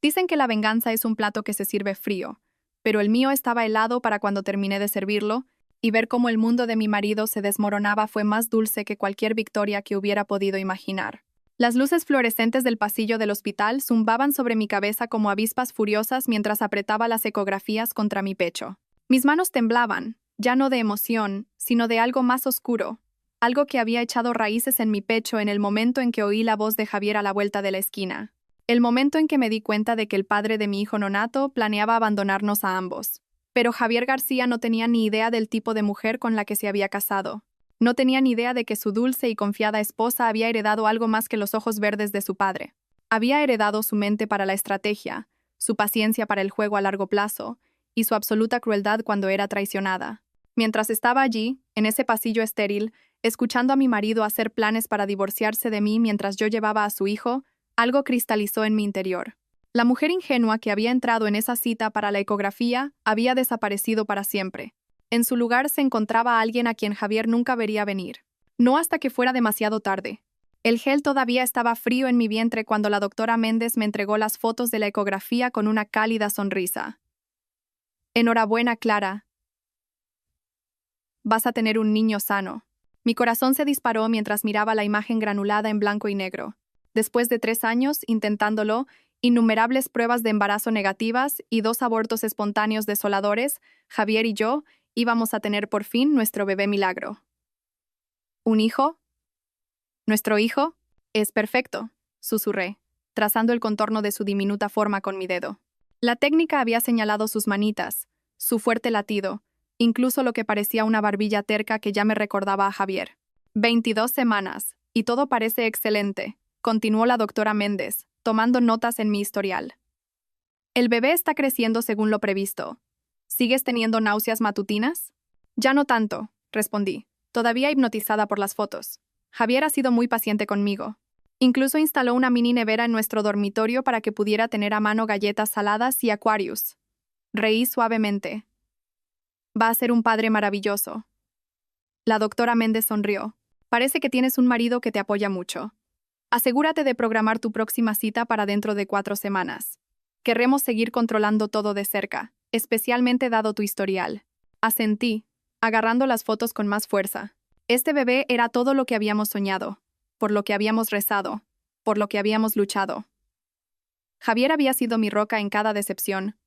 Dicen que la venganza es un plato que se sirve frío, pero el mío estaba helado para cuando terminé de servirlo, y ver cómo el mundo de mi marido se desmoronaba fue más dulce que cualquier victoria que hubiera podido imaginar. Las luces fluorescentes del pasillo del hospital zumbaban sobre mi cabeza como avispas furiosas mientras apretaba las ecografías contra mi pecho. Mis manos temblaban, ya no de emoción, sino de algo más oscuro, algo que había echado raíces en mi pecho en el momento en que oí la voz de Javier a la vuelta de la esquina. El momento en que me di cuenta de que el padre de mi hijo nonato planeaba abandonarnos a ambos. Pero Javier García no tenía ni idea del tipo de mujer con la que se había casado. No tenía ni idea de que su dulce y confiada esposa había heredado algo más que los ojos verdes de su padre. Había heredado su mente para la estrategia, su paciencia para el juego a largo plazo, y su absoluta crueldad cuando era traicionada. Mientras estaba allí, en ese pasillo estéril, escuchando a mi marido hacer planes para divorciarse de mí mientras yo llevaba a su hijo, algo cristalizó en mi interior. La mujer ingenua que había entrado en esa cita para la ecografía había desaparecido para siempre. En su lugar se encontraba alguien a quien Javier nunca vería venir. No hasta que fuera demasiado tarde. El gel todavía estaba frío en mi vientre cuando la doctora Méndez me entregó las fotos de la ecografía con una cálida sonrisa. Enhorabuena, Clara. Vas a tener un niño sano. Mi corazón se disparó mientras miraba la imagen granulada en blanco y negro. Después de 3 años intentándolo, innumerables pruebas de embarazo negativas y 2 abortos espontáneos desoladores, Javier y yo íbamos a tener por fin nuestro bebé milagro. ¿Un hijo? ¿Nuestro hijo? Es perfecto, susurré, trazando el contorno de su diminuta forma con mi dedo. La técnica había señalado sus manitas, su fuerte latido, incluso lo que parecía una barbilla terca que ya me recordaba a Javier. 22 semanas, y todo parece excelente, continuó la doctora Méndez, tomando notas en mi historial. El bebé está creciendo según lo previsto. ¿Sigues teniendo náuseas matutinas? Ya no tanto, respondí, todavía hipnotizada por las fotos. Javier ha sido muy paciente conmigo. Incluso instaló una mini nevera en nuestro dormitorio para que pudiera tener a mano galletas saladas y Aquarius. Reí suavemente. Va a ser un padre maravilloso. La doctora Méndez sonrió. Parece que tienes un marido que te apoya mucho. Asegúrate de programar tu próxima cita para dentro de 4 semanas. Querremos seguir controlando todo de cerca, especialmente dado tu historial. Asentí, agarrando las fotos con más fuerza. Este bebé era todo lo que habíamos soñado, por lo que habíamos rezado, por lo que habíamos luchado. Javier había sido mi roca en cada decepción,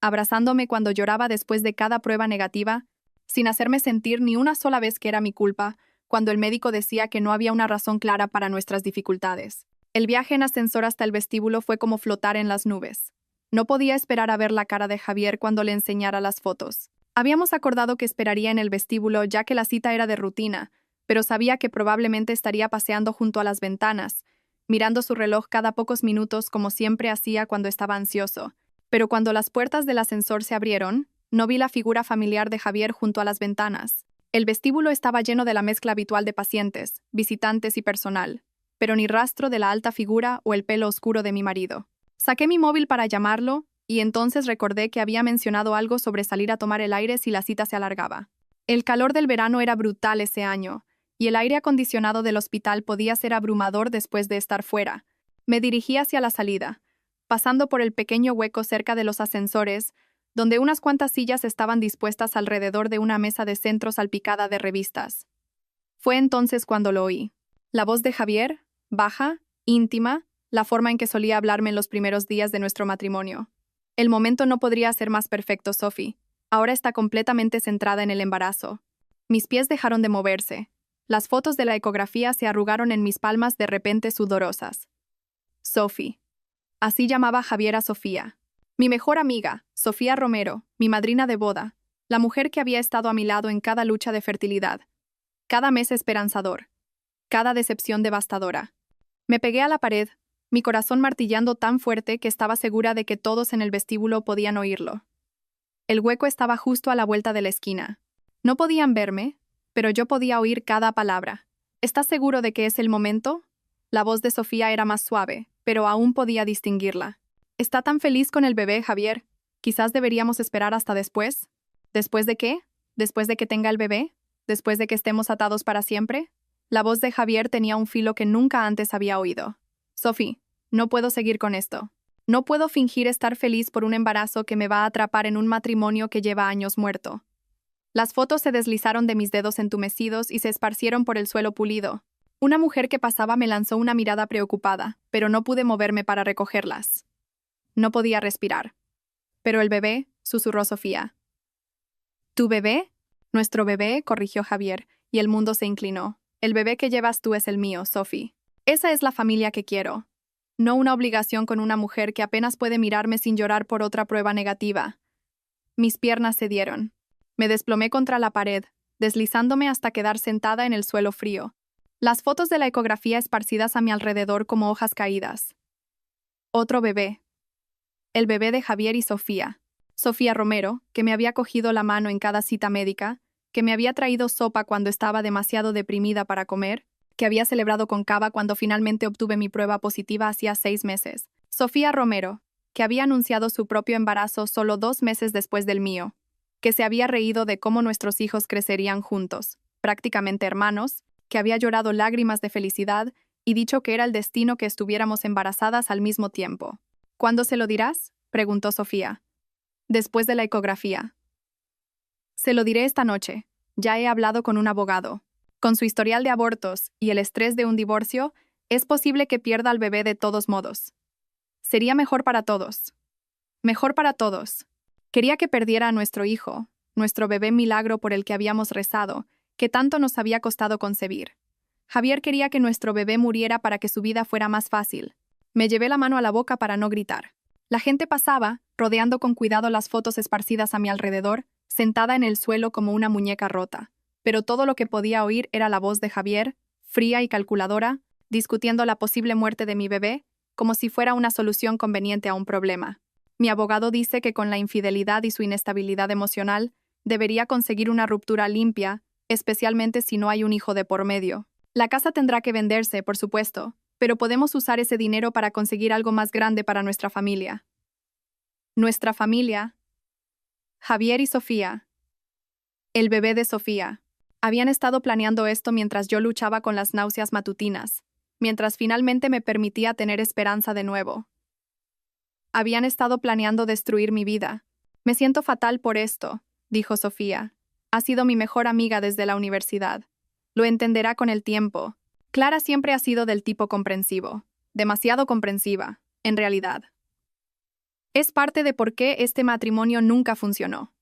abrazándome cuando lloraba después de cada prueba negativa, sin hacerme sentir ni una sola vez que era mi culpa, cuando el médico decía que no había una razón clara para nuestras dificultades. El viaje en ascensor hasta el vestíbulo fue como flotar en las nubes. No podía esperar a ver la cara de Javier cuando le enseñara las fotos. Habíamos acordado que esperaría en el vestíbulo ya que la cita era de rutina, pero sabía que probablemente estaría paseando junto a las ventanas, mirando su reloj cada pocos minutos como siempre hacía cuando estaba ansioso. Pero cuando las puertas del ascensor se abrieron, no vi la figura familiar de Javier junto a las ventanas. El vestíbulo estaba lleno de la mezcla habitual de pacientes, visitantes y personal, pero ni rastro de la alta figura o el pelo oscuro de mi marido. Saqué mi móvil para llamarlo, y entonces recordé que había mencionado algo sobre salir a tomar el aire si la cita se alargaba. El calor del verano era brutal ese año, y el aire acondicionado del hospital podía ser abrumador después de estar fuera. Me dirigí hacia la salida, pasando por el pequeño hueco cerca de los ascensores, donde unas cuantas sillas estaban dispuestas alrededor de una mesa de centro salpicada de revistas. Fue entonces cuando lo oí. La voz de Javier, baja, íntima, la forma en que solía hablarme en los primeros días de nuestro matrimonio. El momento no podría ser más perfecto, Sophie. Ahora está completamente centrada en el embarazo. Mis pies dejaron de moverse. Las fotos de la ecografía se arrugaron en mis palmas de repente sudorosas. Sophie. Así llamaba Javier a Sofía. Mi mejor amiga, Sofía Romero, mi madrina de boda, la mujer que había estado a mi lado en cada lucha de fertilidad, cada mes esperanzador, cada decepción devastadora. Me pegué a la pared, mi corazón martillando tan fuerte que estaba segura de que todos en el vestíbulo podían oírlo. El hueco estaba justo a la vuelta de la esquina. No podían verme, pero yo podía oír cada palabra. ¿Estás seguro de que es el momento? La voz de Sofía era más suave, pero aún podía distinguirla. ¿Está tan feliz con el bebé, Javier? ¿Quizás deberíamos esperar hasta después? ¿Después de qué? ¿Después de que tenga el bebé? ¿Después de que estemos atados para siempre? La voz de Javier tenía un filo que nunca antes había oído. Sophie, no puedo seguir con esto. No puedo fingir estar feliz por un embarazo que me va a atrapar en un matrimonio que lleva años muerto. Las fotos se deslizaron de mis dedos entumecidos y se esparcieron por el suelo pulido. Una mujer que pasaba me lanzó una mirada preocupada, pero no pude moverme para recogerlas. No podía respirar. «Pero el bebé», susurró Sofía. «¿Tu bebé?» «Nuestro bebé», corrigió Javier, y el mundo se inclinó. «El bebé que llevas tú es el mío, Sophie. Esa es la familia que quiero. No una obligación con una mujer que apenas puede mirarme sin llorar por otra prueba negativa». Mis piernas cedieron. Me desplomé contra la pared, deslizándome hasta quedar sentada en el suelo frío. Las fotos de la ecografía esparcidas a mi alrededor como hojas caídas. Otro bebé. El bebé de Javier y Sofía. Sofía Romero, que me había cogido la mano en cada cita médica, que me había traído sopa cuando estaba demasiado deprimida para comer, que había celebrado con cava cuando finalmente obtuve mi prueba positiva hacía 6 meses. Sofía Romero, que había anunciado su propio embarazo solo 2 meses después del mío, que se había reído de cómo nuestros hijos crecerían juntos, prácticamente hermanos, que había llorado lágrimas de felicidad y dicho que era el destino que estuviéramos embarazadas al mismo tiempo. «¿Cuándo se lo dirás?», preguntó Sofía. «Después de la ecografía». «Se lo diré esta noche. Ya he hablado con un abogado. Con su historial de abortos y el estrés de un divorcio, es posible que pierda al bebé de todos modos. Sería mejor para todos. Mejor para todos. Quería que perdiera a nuestro hijo, nuestro bebé milagro por el que habíamos rezado, que tanto nos había costado concebir. Javier quería que nuestro bebé muriera para que su vida fuera más fácil». Me llevé la mano a la boca para no gritar. La gente pasaba, rodeando con cuidado las fotos esparcidas a mi alrededor, sentada en el suelo como una muñeca rota. Pero todo lo que podía oír era la voz de Javier, fría y calculadora, discutiendo la posible muerte de mi bebé, como si fuera una solución conveniente a un problema. Mi abogado dice que con la infidelidad y su inestabilidad emocional, debería conseguir una ruptura limpia, especialmente si no hay un hijo de por medio. La casa tendrá que venderse, por supuesto, pero podemos usar ese dinero para conseguir algo más grande para nuestra familia. Nuestra familia. Javier y Sofía. El bebé de Sofía. Habían estado planeando esto mientras yo luchaba con las náuseas matutinas, mientras finalmente me permitía tener esperanza de nuevo. Habían estado planeando destruir mi vida. «Me siento fatal por esto», dijo Sofía. «Ha sido mi mejor amiga desde la universidad. Lo entenderá con el tiempo». Clara siempre ha sido del tipo comprensivo. Demasiado comprensiva, en realidad. Es parte de por qué este matrimonio nunca funcionó.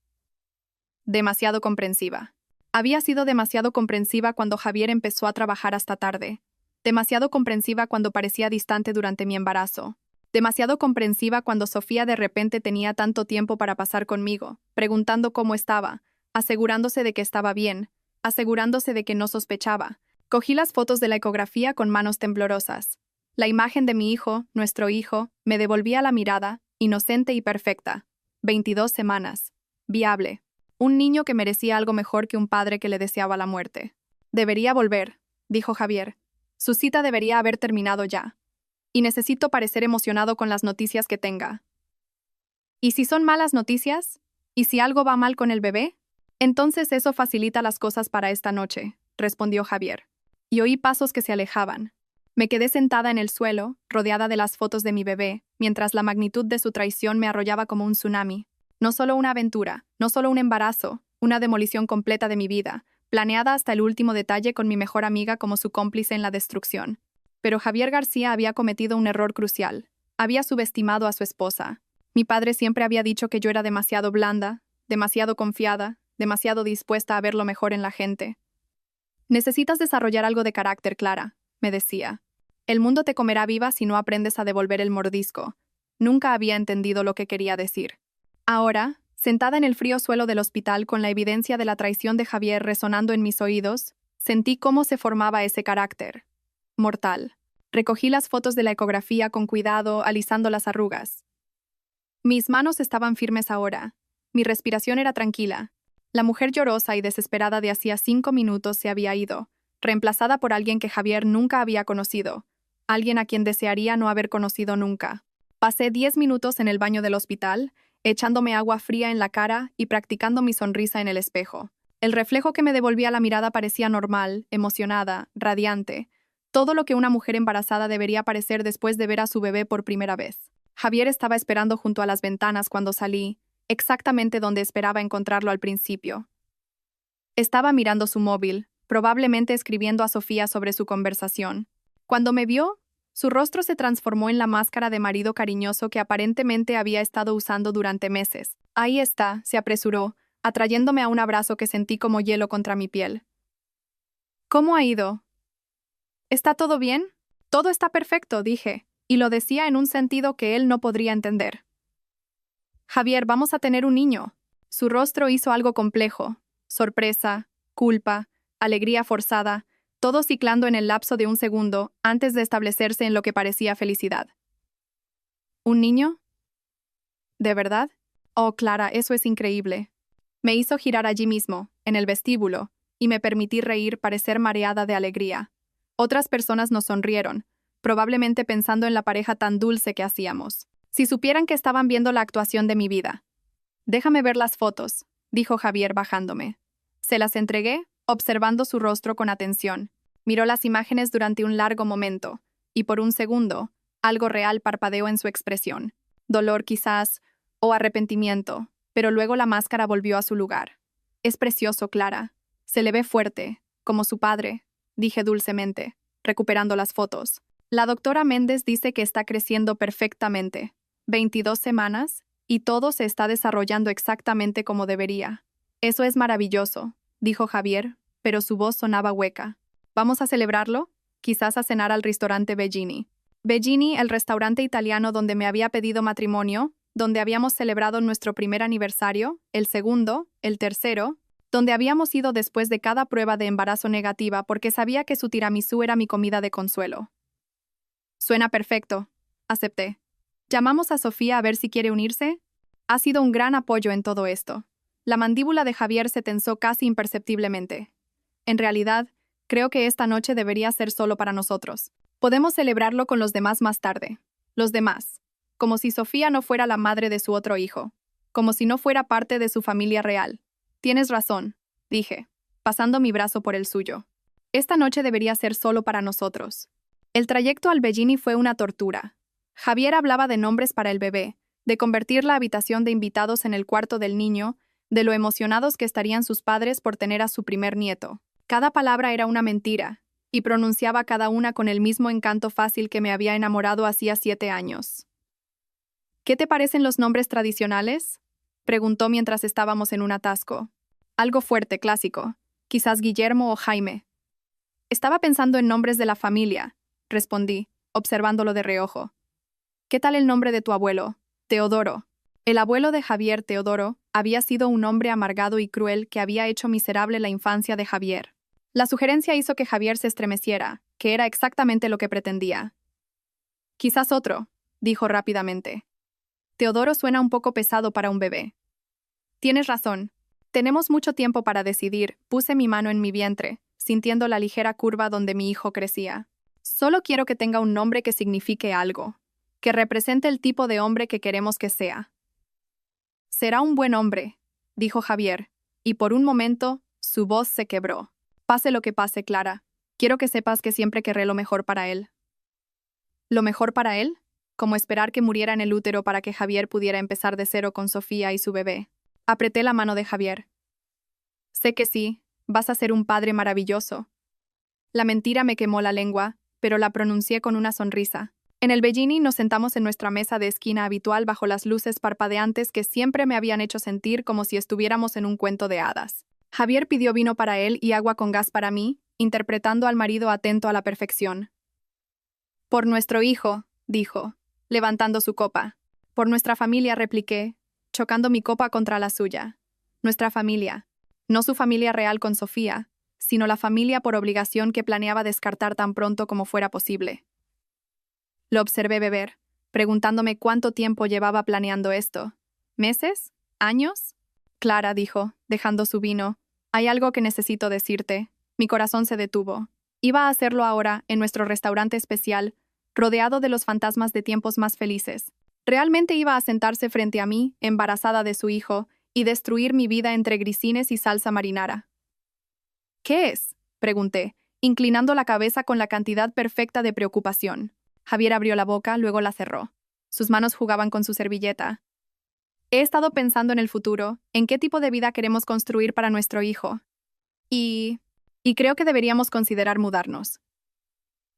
Demasiado comprensiva. Había sido demasiado comprensiva cuando Javier empezó a trabajar hasta tarde. Demasiado comprensiva cuando parecía distante durante mi embarazo. Demasiado comprensiva cuando Sofía de repente tenía tanto tiempo para pasar conmigo, preguntando cómo estaba, asegurándose de que estaba bien, asegurándose de que no sospechaba. Cogí las fotos de la ecografía con manos temblorosas. La imagen de mi hijo, nuestro hijo, me devolvía la mirada, inocente y perfecta. 22 semanas. Viable. Un niño que merecía algo mejor que un padre que le deseaba la muerte. «Debería volver», dijo Javier. «Su cita debería haber terminado ya. Y necesito parecer emocionado con las noticias que tenga». «¿Y si son malas noticias? ¿Y si algo va mal con el bebé?» «Entonces eso facilita las cosas para esta noche», respondió Javier. Y oí pasos que se alejaban. Me quedé sentada en el suelo, rodeada de las fotos de mi bebé, mientras la magnitud de su traición me arrollaba como un tsunami. No solo una aventura, no solo un embarazo, una demolición completa de mi vida, planeada hasta el último detalle con mi mejor amiga como su cómplice en la destrucción. Pero Javier García había cometido un error crucial. Había subestimado a su esposa. Mi padre siempre había dicho que yo era demasiado blanda, demasiado confiada, demasiado dispuesta a ver lo mejor en la gente. «Necesitas desarrollar algo de carácter, Clara», me decía. «El mundo te comerá viva si no aprendes a devolver el mordisco». Nunca había entendido lo que quería decir. Ahora, sentada en el frío suelo del hospital con la evidencia de la traición de Javier resonando en mis oídos, sentí cómo se formaba ese carácter. Mortal. Recogí las fotos de la ecografía con cuidado, alisando las arrugas. Mis manos estaban firmes ahora. Mi respiración era tranquila. La mujer llorosa y desesperada de hacía 5 minutos se había ido, reemplazada por alguien que Javier nunca había conocido, alguien a quien desearía no haber conocido nunca. Pasé 10 minutos en el baño del hospital, echándome agua fría en la cara y practicando mi sonrisa en el espejo. El reflejo que me devolvía la mirada parecía normal, emocionada, radiante, todo lo que una mujer embarazada debería parecer después de ver a su bebé por primera vez. Javier estaba esperando junto a las ventanas cuando salí, exactamente donde esperaba encontrarlo al principio. Estaba mirando su móvil, probablemente escribiendo a Sofía sobre su conversación. Cuando me vio, su rostro se transformó en la máscara de marido cariñoso que aparentemente había estado usando durante meses. Ahí está, se apresuró, atrayéndome a un abrazo que sentí como hielo contra mi piel. ¿Cómo ha ido? ¿Está todo bien? Todo está perfecto, dije, y lo decía en un sentido que él no podría entender. Javier, vamos a tener un niño. Su rostro hizo algo complejo. Sorpresa, culpa, alegría forzada, todo ciclando en el lapso de un segundo antes de establecerse en lo que parecía felicidad. ¿Un niño? ¿De verdad? Oh, Clara, eso es increíble. Me hizo girar allí mismo, en el vestíbulo, y me permití reír, parecer mareada de alegría. Otras personas nos sonrieron, probablemente pensando en la pareja tan dulce que hacíamos. Si supieran que estaban viendo la actuación de mi vida. Déjame ver las fotos, dijo Javier bajándome. Se las entregué, observando su rostro con atención. Miró las imágenes durante un largo momento, y por un segundo, algo real parpadeó en su expresión. Dolor quizás, o arrepentimiento, pero luego la máscara volvió a su lugar. Es precioso, Clara. Se le ve fuerte, como su padre, dije dulcemente, recuperando las fotos. La doctora Méndez dice que está creciendo perfectamente. 22 semanas, y todo se está desarrollando exactamente como debería. Eso es maravilloso, dijo Javier, pero su voz sonaba hueca. ¿Vamos a celebrarlo? Quizás a cenar al restaurante Bellini. Bellini, el restaurante italiano donde me había pedido matrimonio, donde habíamos celebrado nuestro primer aniversario, el segundo, el tercero, donde habíamos ido después de cada prueba de embarazo negativa porque sabía que su tiramisú era mi comida de consuelo. Suena perfecto, acepté. ¿Llamamos a Sofía a ver si quiere unirse? Ha sido un gran apoyo en todo esto. La mandíbula de Javier se tensó casi imperceptiblemente. En realidad, creo que esta noche debería ser solo para nosotros. Podemos celebrarlo con los demás más tarde. Los demás. Como si Sofía no fuera la madre de su otro hijo. Como si no fuera parte de su familia real. Tienes razón, dije, pasando mi brazo por el suyo. Esta noche debería ser solo para nosotros. El trayecto al Bellini fue una tortura. Javier hablaba de nombres para el bebé, de convertir la habitación de invitados en el cuarto del niño, de lo emocionados que estarían sus padres por tener a su primer nieto. Cada palabra era una mentira, y pronunciaba cada una con el mismo encanto fácil que me había enamorado hacía 7 años. ¿Qué te parecen los nombres tradicionales? Preguntó mientras estábamos en un atasco. Algo fuerte, clásico. Quizás Guillermo o Jaime. Estaba pensando en nombres de la familia, respondí, observándolo de reojo. ¿Qué tal el nombre de tu abuelo? Teodoro. El abuelo de Javier, Teodoro, había sido un hombre amargado y cruel que había hecho miserable la infancia de Javier. La sugerencia hizo que Javier se estremeciera, que era exactamente lo que pretendía. Quizás otro, dijo rápidamente. Teodoro suena un poco pesado para un bebé. Tienes razón. Tenemos mucho tiempo para decidir. Puse mi mano en mi vientre, sintiendo la ligera curva donde mi hijo crecía. Solo quiero que tenga un nombre que signifique algo, que represente el tipo de hombre que queremos que sea. Será un buen hombre, dijo Javier, y por un momento, su voz se quebró. Pase lo que pase, Clara, quiero que sepas que siempre querré lo mejor para él. ¿Lo mejor para él? Como esperar que muriera en el útero para que Javier pudiera empezar de cero con Sofía y su bebé. Apreté la mano de Javier. Sé que sí, vas a ser un padre maravilloso. La mentira me quemó la lengua, pero la pronuncié con una sonrisa. En el Bellini nos sentamos en nuestra mesa de esquina habitual bajo las luces parpadeantes que siempre me habían hecho sentir como si estuviéramos en un cuento de hadas. Javier pidió vino para él y agua con gas para mí, interpretando al marido atento a la perfección. Por nuestro hijo, dijo, levantando su copa. Por nuestra familia, repliqué, chocando mi copa contra la suya. Nuestra familia. No su familia real con Sofía, sino la familia por obligación que planeaba descartar tan pronto como fuera posible. Lo observé beber, preguntándome cuánto tiempo llevaba planeando esto. ¿Meses? ¿Años? Clara dijo, dejando su vino, hay algo que necesito decirte. Mi corazón se detuvo. Iba a hacerlo ahora, en nuestro restaurante especial, rodeado de los fantasmas de tiempos más felices. Realmente iba a sentarse frente a mí, embarazada de su hijo, y destruir mi vida entre grisines y salsa marinara. ¿Qué es? Pregunté, inclinando la cabeza con la cantidad perfecta de preocupación. Javier abrió la boca, luego la cerró. Sus manos jugaban con su servilleta. He estado pensando en el futuro, en qué tipo de vida queremos construir para nuestro hijo. Y creo que deberíamos considerar mudarnos.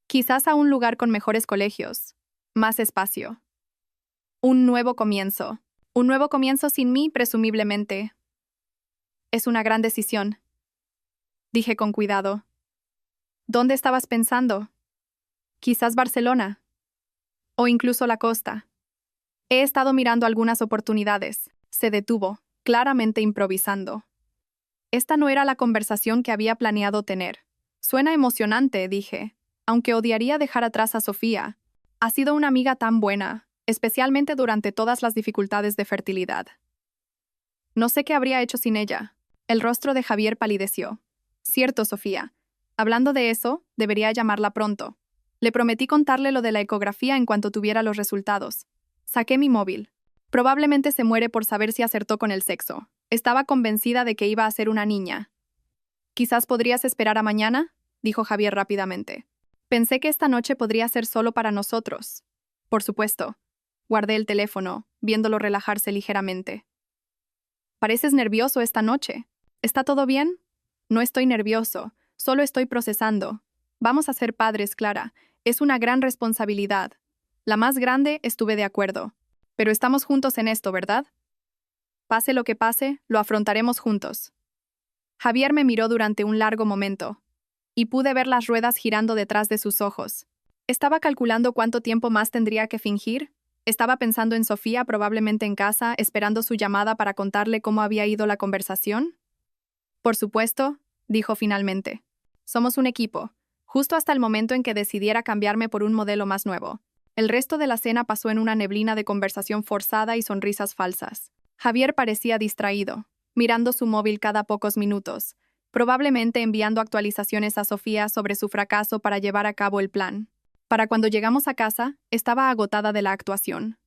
Quizás a un lugar con mejores colegios, más espacio. Un nuevo comienzo. Un nuevo comienzo sin mí, presumiblemente. Es una gran decisión. Dije con cuidado. ¿Dónde estabas pensando? Quizás Barcelona. O incluso la costa. He estado mirando algunas oportunidades. Se detuvo, claramente improvisando. Esta no era la conversación que había planeado tener. Suena emocionante, dije, aunque odiaría dejar atrás a Sofía. Ha sido una amiga tan buena, especialmente durante todas las dificultades de fertilidad. No sé qué habría hecho sin ella. El rostro de Javier palideció. Cierto, Sofía. Hablando de eso, debería llamarla pronto. Le prometí contarle lo de la ecografía en cuanto tuviera los resultados. Saqué mi móvil. Probablemente se muere por saber si acertó con el sexo. Estaba convencida de que iba a ser una niña. «Quizás podrías esperar a mañana», dijo Javier rápidamente. Pensé que esta noche podría ser solo para nosotros. Por supuesto. Guardé el teléfono, viéndolo relajarse ligeramente. «Pareces nervioso esta noche. ¿Está todo bien?» «No estoy nervioso, solo estoy procesando. Vamos a ser padres, Clara. Es una gran responsabilidad. La más grande, estuve de acuerdo. Pero estamos juntos en esto, ¿verdad? Pase lo que pase, lo afrontaremos juntos». Javier me miró durante un largo momento, y pude ver las ruedas girando detrás de sus ojos. Estaba calculando cuánto tiempo más tendría que fingir. Estaba pensando en Sofía, probablemente en casa, esperando su llamada para contarle cómo había ido la conversación. «Por supuesto», dijo finalmente. «Somos un equipo, justo hasta el momento en que decidiera cambiarme por un modelo más nuevo». El resto de la cena pasó en una neblina de conversación forzada y sonrisas falsas. Javier parecía distraído, mirando su móvil cada pocos minutos, probablemente enviando actualizaciones a Sofía sobre su fracaso para llevar a cabo el plan. Para cuando llegamos a casa, estaba agotada de la actuación.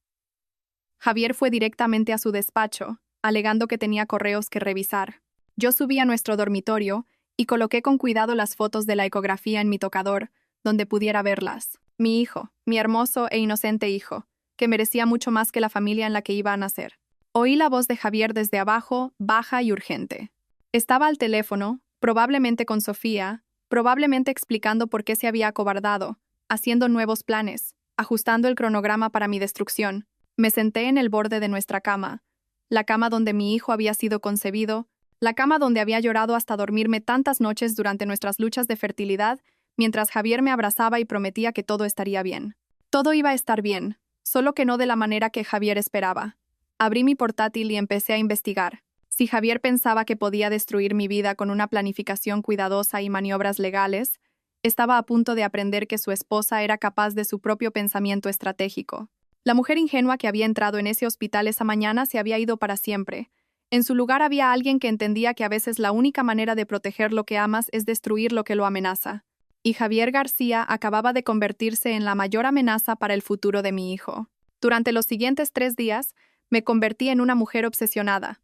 Javier fue directamente a su despacho, alegando que tenía correos que revisar. Yo subí a nuestro dormitorio y coloqué con cuidado las fotos de la ecografía en mi tocador, donde pudiera verlas. Mi hijo, mi hermoso e inocente hijo, que merecía mucho más que la familia en la que iba a nacer. Oí la voz de Javier desde abajo, baja y urgente. Estaba al teléfono, probablemente con Sofía, probablemente explicando por qué se había acobardado, haciendo nuevos planes, ajustando el cronograma para mi destrucción. Me senté en el borde de nuestra cama, la cama donde mi hijo había sido concebido, la cama donde había llorado hasta dormirme tantas noches durante nuestras luchas de fertilidad, mientras Javier me abrazaba y prometía que todo estaría bien. Todo iba a estar bien, solo que no de la manera que Javier esperaba. Abrí mi portátil y empecé a investigar. Si Javier pensaba que podía destruir mi vida con una planificación cuidadosa y maniobras legales, estaba a punto de aprender que su esposa era capaz de su propio pensamiento estratégico. La mujer ingenua que había entrado en ese hospital esa mañana se había ido para siempre. En su lugar había alguien que entendía que a veces la única manera de proteger lo que amas es destruir lo que lo amenaza. Y Javier García acababa de convertirse en la mayor amenaza para el futuro de mi hijo. Durante los siguientes 3 días, me convertí en una mujer obsesionada.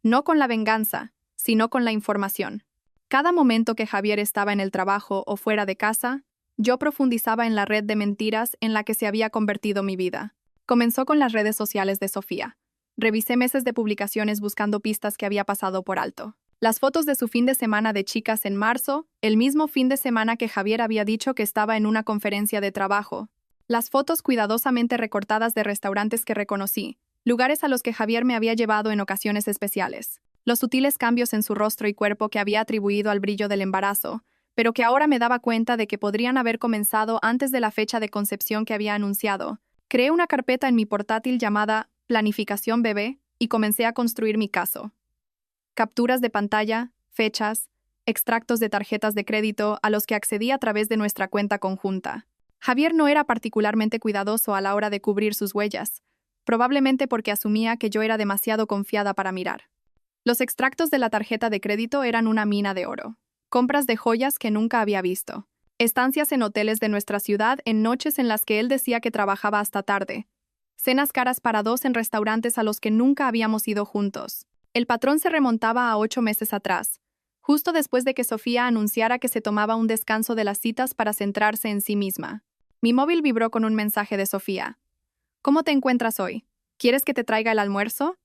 No con la venganza, sino con la información. Cada momento que Javier estaba en el trabajo o fuera de casa, yo profundizaba en la red de mentiras en la que se había convertido mi vida. Comenzó con las redes sociales de Sofía. Revisé meses de publicaciones buscando pistas que había pasado por alto. Las fotos de su fin de semana de chicas en marzo, el mismo fin de semana que Javier había dicho que estaba en una conferencia de trabajo. Las fotos cuidadosamente recortadas de restaurantes que reconocí, lugares a los que Javier me había llevado en ocasiones especiales. Los sutiles cambios en su rostro y cuerpo que había atribuido al brillo del embarazo, pero que ahora me daba cuenta de que podrían haber comenzado antes de la fecha de concepción que había anunciado. Creé una carpeta en mi portátil llamada Planificación Bebé y comencé a construir mi caso. Capturas de pantalla, fechas, extractos de tarjetas de crédito a los que accedí a través de nuestra cuenta conjunta. Javier no era particularmente cuidadoso a la hora de cubrir sus huellas, probablemente porque asumía que yo era demasiado confiada para mirar. Los extractos de la tarjeta de crédito eran una mina de oro. Compras de joyas que nunca había visto. Estancias en hoteles de nuestra ciudad en noches en las que él decía que trabajaba hasta tarde. Cenas caras para 2 en restaurantes a los que nunca habíamos ido juntos. El patrón se remontaba a 8 meses atrás, justo después de que Sofía anunciara que se tomaba un descanso de las citas para centrarse en sí misma. Mi móvil vibró con un mensaje de Sofía. ¿Cómo te encuentras hoy? ¿Quieres que te traiga el almuerzo?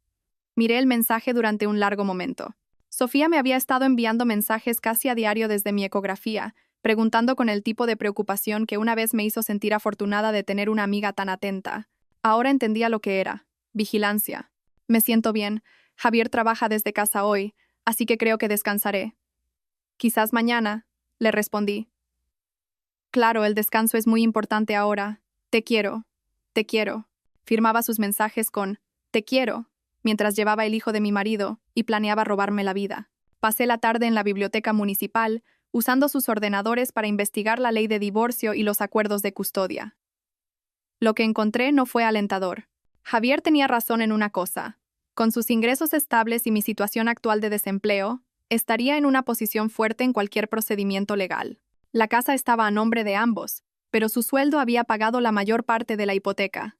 Miré el mensaje durante un largo momento. Sofía me había estado enviando mensajes casi a diario desde mi ecografía, preguntando con el tipo de preocupación que una vez me hizo sentir afortunada de tener una amiga tan atenta. Ahora entendía lo que era. Vigilancia. Me siento bien. Javier trabaja desde casa hoy, así que creo que descansaré. Quizás mañana, le respondí. Claro, el descanso es muy importante ahora. Te quiero. Te quiero. Firmaba sus mensajes con «Te quiero», mientras llevaba el hijo de mi marido y planeaba robarme la vida. Pasé la tarde en la biblioteca municipal, usando sus ordenadores para investigar la ley de divorcio y los acuerdos de custodia. Lo que encontré no fue alentador. Javier tenía razón en una cosa. Con sus ingresos estables y mi situación actual de desempleo, estaría en una posición fuerte en cualquier procedimiento legal. La casa estaba a nombre de ambos, pero su sueldo había pagado la mayor parte de la hipoteca.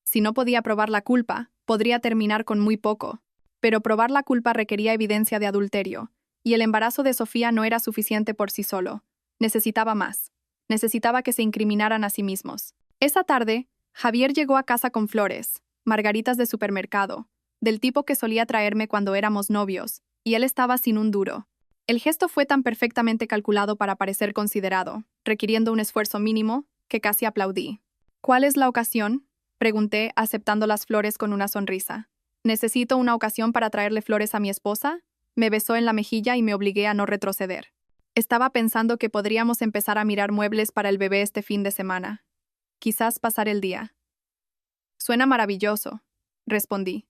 Si no podía probar la culpa, podría terminar con muy poco. Pero probar la culpa requería evidencia de adulterio, y el embarazo de Sofía no era suficiente por sí solo. Necesitaba más. Necesitaba que se incriminaran a sí mismos. Esa tarde, Javier llegó a casa con flores, margaritas de supermercado, del tipo que solía traerme cuando éramos novios, y él estaba sin un duro. El gesto fue tan perfectamente calculado para parecer considerado, requiriendo un esfuerzo mínimo, que casi aplaudí. ¿Cuál es la ocasión?, pregunté, aceptando las flores con una sonrisa. ¿Necesito una ocasión para traerle flores a mi esposa? Me besó en la mejilla y me obligué a no retroceder. Estaba pensando que podríamos empezar a mirar muebles para el bebé este fin de semana. Quizás pasar el día. Suena maravilloso, respondí,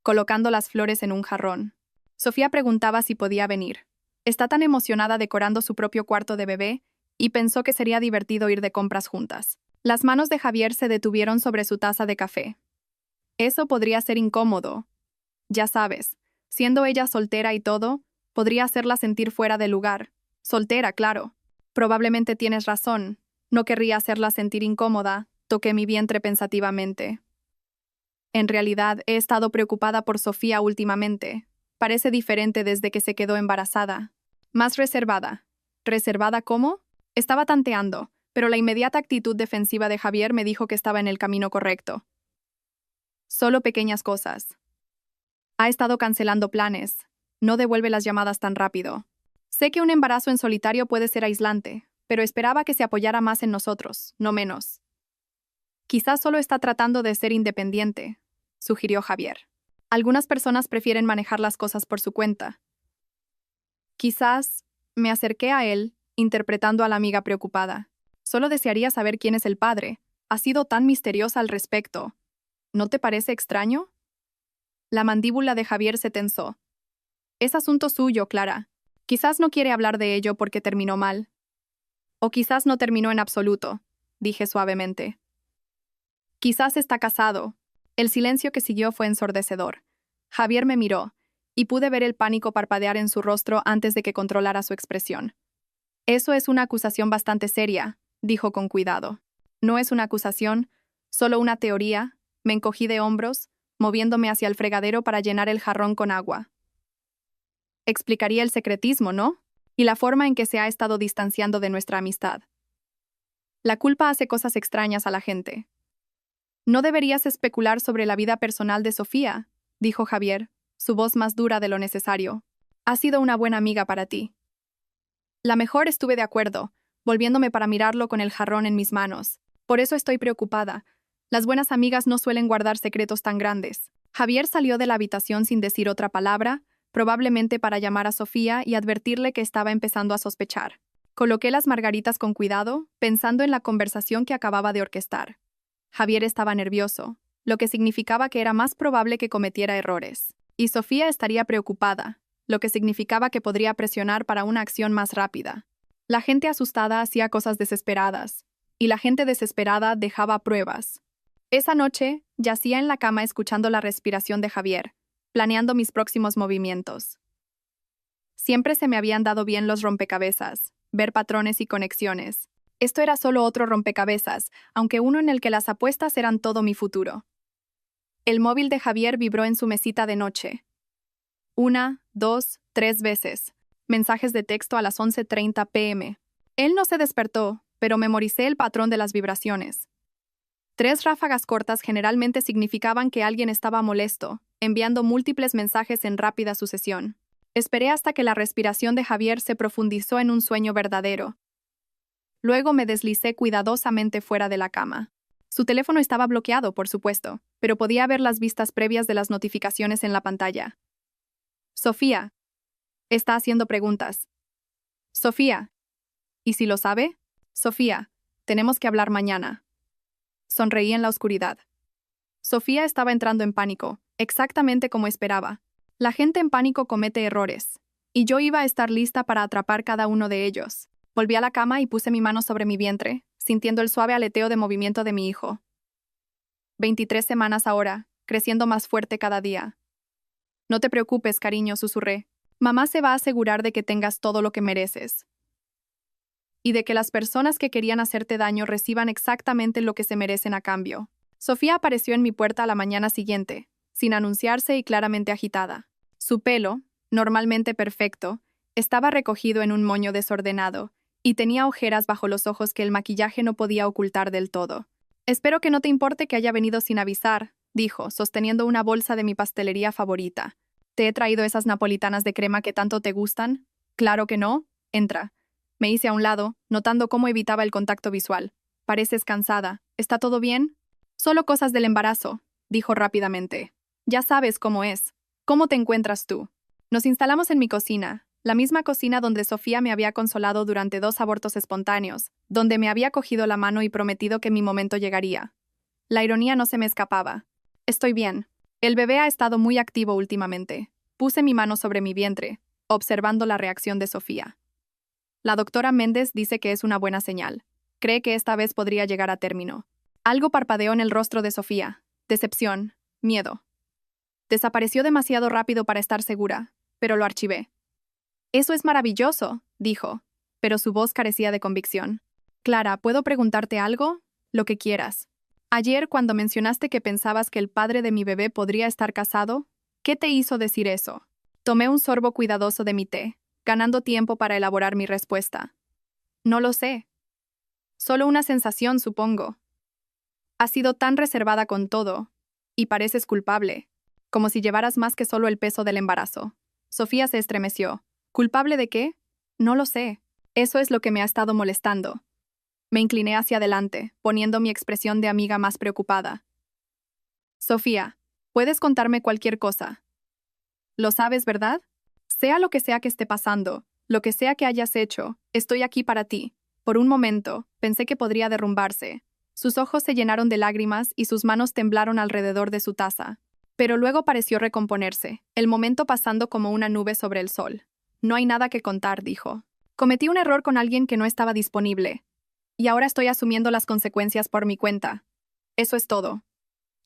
colocando las flores en un jarrón. Sofía preguntaba si podía venir. Está tan emocionada decorando su propio cuarto de bebé y pensó que sería divertido ir de compras juntas. Las manos de Javier se detuvieron sobre su taza de café. Eso podría ser incómodo. Ya sabes, siendo ella soltera y todo, podría hacerla sentir fuera de lugar. Soltera, claro. Probablemente tienes razón. No querría hacerla sentir incómoda. Toqué mi vientre pensativamente. En realidad, he estado preocupada por Sofía últimamente. Parece diferente desde que se quedó embarazada. Más reservada. ¿Reservada cómo? Estaba tanteando, pero la inmediata actitud defensiva de Javier me dijo que estaba en el camino correcto. Solo pequeñas cosas. Ha estado cancelando planes. No devuelve las llamadas tan rápido. Sé que un embarazo en solitario puede ser aislante, pero esperaba que se apoyara más en nosotros, no menos. Quizás solo está tratando de ser independiente, sugirió Javier. Algunas personas prefieren manejar las cosas por su cuenta. Quizás me acerqué a él, interpretando a la amiga preocupada. Solo desearía saber quién es el padre. Ha sido tan misteriosa al respecto. ¿No te parece extraño? La mandíbula de Javier se tensó. Es asunto suyo, Clara. Quizás no quiere hablar de ello porque terminó mal. O quizás no terminó en absoluto, dije suavemente. Quizás está casado. El silencio que siguió fue ensordecedor. Javier me miró, y pude ver el pánico parpadear en su rostro antes de que controlara su expresión. Eso es una acusación bastante seria, dijo con cuidado. No es una acusación, solo una teoría. Me encogí de hombros, moviéndome hacia el fregadero para llenar el jarrón con agua. Explicaría el secretismo, ¿no? Y la forma en que se ha estado distanciando de nuestra amistad. La culpa hace cosas extrañas a la gente. No deberías especular sobre la vida personal de Sofía, dijo Javier, su voz más dura de lo necesario. Ha sido una buena amiga para ti. La mejor, estuve de acuerdo, volviéndome para mirarlo con el jarrón en mis manos. Por eso estoy preocupada. Las buenas amigas no suelen guardar secretos tan grandes. Javier salió de la habitación sin decir otra palabra, probablemente para llamar a Sofía y advertirle que estaba empezando a sospechar. Coloqué las margaritas con cuidado, pensando en la conversación que acababa de orquestar. Javier estaba nervioso, lo que significaba que era más probable que cometiera errores. Y Sofía estaría preocupada, lo que significaba que podría presionar para una acción más rápida. La gente asustada hacía cosas desesperadas, y la gente desesperada dejaba pruebas. Esa noche, yacía en la cama escuchando la respiración de Javier, planeando mis próximos movimientos. Siempre se me habían dado bien los rompecabezas, ver patrones y conexiones. Esto era solo otro rompecabezas, aunque uno en el que las apuestas eran todo mi futuro. El móvil de Javier vibró en su mesita de noche. 1, 2, 3 veces. Mensajes de texto a las 11:30 p.m. Él no se despertó, pero memoricé el patrón de las vibraciones. 3 ráfagas cortas generalmente significaban que alguien estaba molesto, enviando múltiples mensajes en rápida sucesión. Esperé hasta que la respiración de Javier se profundizó en un sueño verdadero. Luego me deslicé cuidadosamente fuera de la cama. Su teléfono estaba bloqueado, por supuesto, pero podía ver las vistas previas de las notificaciones en la pantalla. Sofía. Está haciendo preguntas. Sofía. ¿Y si lo sabe? Sofía. Tenemos que hablar mañana. Sonreí en la oscuridad. Sofía estaba entrando en pánico, exactamente como esperaba. La gente en pánico comete errores, y yo iba a estar lista para atrapar cada uno de ellos. Volví a la cama y puse mi mano sobre mi vientre, sintiendo el suave aleteo de movimiento de mi hijo. 23 semanas ahora, creciendo más fuerte cada día. No te preocupes, cariño, susurré. Mamá se va a asegurar de que tengas todo lo que mereces. Y de que las personas que querían hacerte daño reciban exactamente lo que se merecen a cambio. Sofía apareció en mi puerta a la mañana siguiente, sin anunciarse y claramente agitada. Su pelo, normalmente perfecto, estaba recogido en un moño desordenado, y tenía ojeras bajo los ojos que el maquillaje no podía ocultar del todo. Espero que no te importe que haya venido sin avisar, dijo, sosteniendo una bolsa de mi pastelería favorita. ¿Te he traído esas napolitanas de crema que tanto te gustan? Claro que no. Entra. Me hice a un lado, notando cómo evitaba el contacto visual. Pareces cansada. ¿Está todo bien? Solo cosas del embarazo, dijo rápidamente. Ya sabes cómo es. ¿Cómo te encuentras tú? Nos instalamos en mi cocina, la misma cocina donde Sofía me había consolado durante 2 abortos espontáneos, donde me había cogido la mano y prometido que mi momento llegaría. La ironía no se me escapaba. Estoy bien. El bebé ha estado muy activo últimamente. Puse mi mano sobre mi vientre, observando la reacción de Sofía. La doctora Méndez dice que es una buena señal. Cree que esta vez podría llegar a término. Algo parpadeó en el rostro de Sofía. Decepción, miedo. Desapareció demasiado rápido para estar segura, pero lo archivé. Eso es maravilloso, dijo, pero su voz carecía de convicción. Clara, ¿puedo preguntarte algo? Lo que quieras. Ayer, cuando mencionaste que pensabas que el padre de mi bebé podría estar casado, ¿qué te hizo decir eso? Tomé un sorbo cuidadoso de mi té, ganando tiempo para elaborar mi respuesta. No lo sé. Solo una sensación, supongo. Has sido tan reservada con todo, y pareces culpable, como si llevaras más que solo el peso del embarazo. Sofía se estremeció. ¿Culpable de qué? No lo sé. Eso es lo que me ha estado molestando. Me incliné hacia adelante, poniendo mi expresión de amiga más preocupada. Sofía, puedes contarme cualquier cosa. Lo sabes, ¿verdad? Sea lo que sea que esté pasando, lo que sea que hayas hecho, estoy aquí para ti. Por un momento, pensé que podría derrumbarse. Sus ojos se llenaron de lágrimas y sus manos temblaron alrededor de su taza. Pero luego pareció recomponerse, el momento pasando como una nube sobre el sol. No hay nada que contar, dijo. Cometí un error con alguien que no estaba disponible. Y ahora estoy asumiendo las consecuencias por mi cuenta. Eso es todo.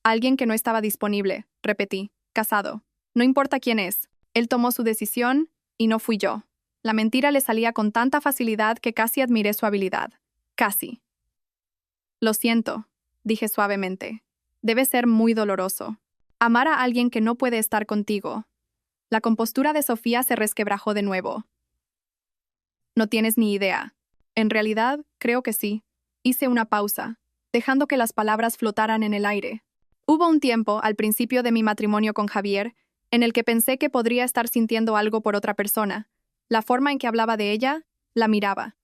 Alguien que no estaba disponible, repetí, casado. No importa quién es. Él tomó su decisión, y no fui yo. La mentira le salía con tanta facilidad que casi admiré su habilidad. Casi. Lo siento, dije suavemente. Debe ser muy doloroso. Amar a alguien que no puede estar contigo. La compostura de Sofía se resquebrajó de nuevo. No tienes ni idea. En realidad, creo que sí. Hice una pausa, dejando que las palabras flotaran en el aire. Hubo un tiempo, al principio de mi matrimonio con Javier, en el que pensé que podría estar sintiendo algo por otra persona. La forma en que hablaba de ella, la miraba.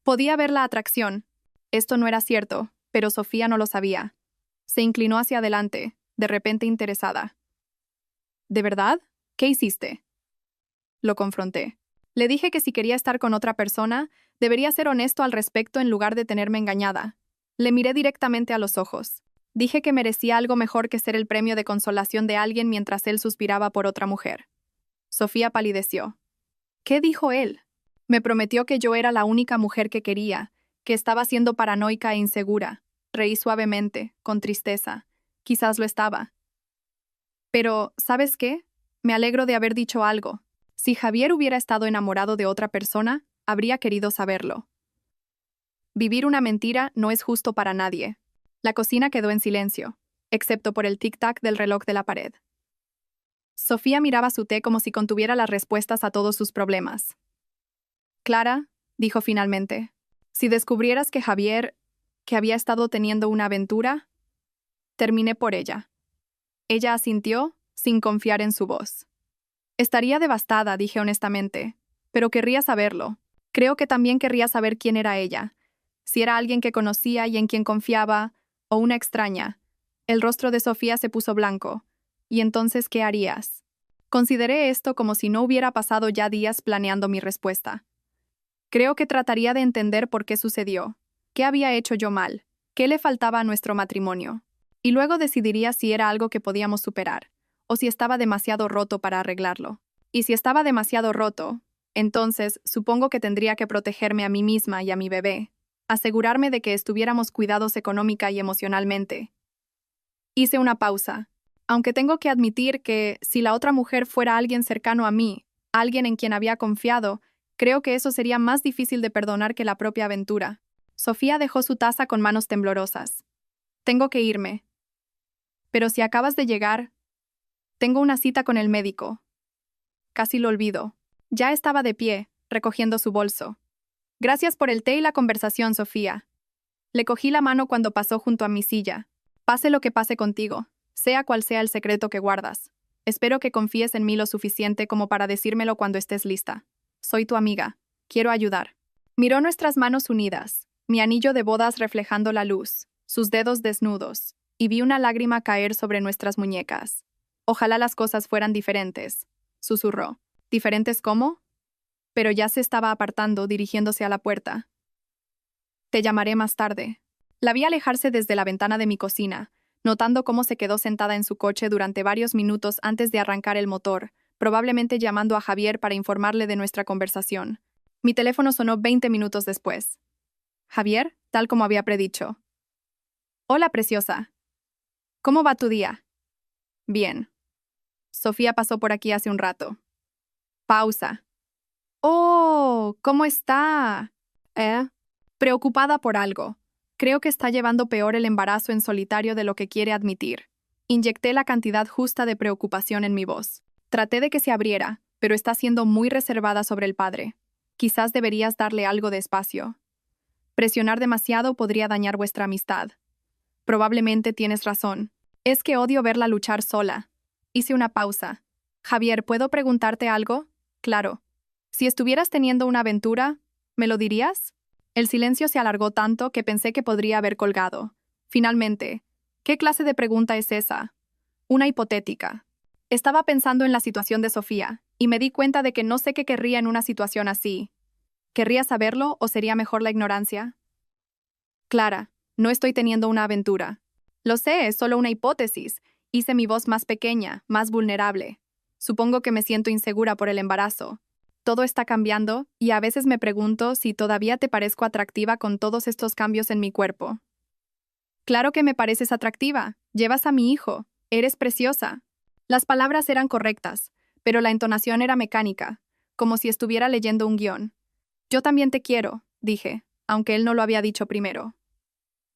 Podía ver la atracción. Esto no era cierto, pero Sofía no lo sabía. Se inclinó hacia adelante, de repente interesada. ¿De verdad? ¿Qué hiciste? Lo confronté. Le dije que si quería estar con otra persona, debería ser honesto al respecto en lugar de tenerme engañada. Le miré directamente a los ojos. Dije que merecía algo mejor que ser el premio de consolación de alguien mientras él suspiraba por otra mujer. Sofía palideció. ¿Qué dijo él? Me prometió que yo era la única mujer que quería, que estaba siendo paranoica e insegura. Reí suavemente, con tristeza. Quizás lo estaba. Pero, ¿sabes qué? Me alegro de haber dicho algo. Si Javier hubiera estado enamorado de otra persona, habría querido saberlo. Vivir una mentira no es justo para nadie. La cocina quedó en silencio, excepto por el tic-tac del reloj de la pared. Sofía miraba su té como si contuviera las respuestas a todos sus problemas. Clara, dijo finalmente, si descubrieras que Javier... ¿Que había estado teniendo una aventura? Terminé por ella. Ella asintió, sin confiar en su voz. Estaría devastada, dije honestamente, pero querría saberlo. Creo que también querría saber quién era ella. Si era alguien que conocía y en quien confiaba, o una extraña. El rostro de Sofía se puso blanco. ¿Y entonces qué harías? Consideré esto como si no hubiera pasado ya días planeando mi respuesta. Creo que trataría de entender por qué sucedió. ¿Qué había hecho yo mal? ¿Qué le faltaba a nuestro matrimonio? Y luego decidiría si era algo que podíamos superar, o si estaba demasiado roto para arreglarlo. Y si estaba demasiado roto, entonces supongo que tendría que protegerme a mí misma y a mi bebé, asegurarme de que estuviéramos cuidados económica y emocionalmente. Hice una pausa, aunque tengo que admitir que si la otra mujer fuera alguien cercano a mí, alguien en quien había confiado, creo que eso sería más difícil de perdonar que la propia aventura. Sofía dejó su taza con manos temblorosas. Tengo que irme. Pero si acabas de llegar, tengo una cita con el médico. Casi lo olvido. Ya estaba de pie, recogiendo su bolso. Gracias por el té y la conversación, Sofía. Le cogí la mano cuando pasó junto a mi silla. Pase lo que pase contigo, sea cual sea el secreto que guardas. Espero que confíes en mí lo suficiente como para decírmelo cuando estés lista. Soy tu amiga. Quiero ayudar. Miró nuestras manos unidas, mi anillo de bodas reflejando la luz, sus dedos desnudos, y vi una lágrima caer sobre nuestras muñecas. Ojalá las cosas fueran diferentes, susurró. ¿Diferentes cómo? Pero ya se estaba apartando, dirigiéndose a la puerta. Te llamaré más tarde. La vi alejarse desde la ventana de mi cocina, notando cómo se quedó sentada en su coche durante varios minutos antes de arrancar el motor, probablemente llamando a Javier para informarle de nuestra conversación. Mi teléfono sonó 20 minutos después. Javier, tal como había predicho. Hola, preciosa. ¿Cómo va tu día? Bien. Sofía pasó por aquí hace un rato. Pausa. Oh, ¿cómo está? Preocupada por algo. Creo que está llevando peor el embarazo en solitario de lo que quiere admitir. Inyecté la cantidad justa de preocupación en mi voz. Traté de que se abriera, pero está siendo muy reservada sobre el padre. Quizás deberías darle algo de espacio. Presionar demasiado podría dañar vuestra amistad. Probablemente tienes razón. Es que odio verla luchar sola. Hice una pausa. Javier, ¿puedo preguntarte algo? Claro. Si estuvieras teniendo una aventura, ¿me lo dirías? El silencio se alargó tanto que pensé que podría haber colgado. Finalmente, ¿qué clase de pregunta es esa? Una hipotética. Estaba pensando en la situación de Sofía, y me di cuenta de que no sé qué querría en una situación así. ¿Querría saberlo o sería mejor la ignorancia? Clara, no estoy teniendo una aventura. Lo sé, es solo una hipótesis. Hice mi voz más pequeña, más vulnerable. Supongo que me siento insegura por el embarazo. Todo está cambiando, y a veces me pregunto si todavía te parezco atractiva con todos estos cambios en mi cuerpo. Claro que me pareces atractiva. Llevas a mi hijo. Eres preciosa. Las palabras eran correctas, pero la entonación era mecánica, como si estuviera leyendo un guión. Yo también te quiero, dije, aunque él no lo había dicho primero.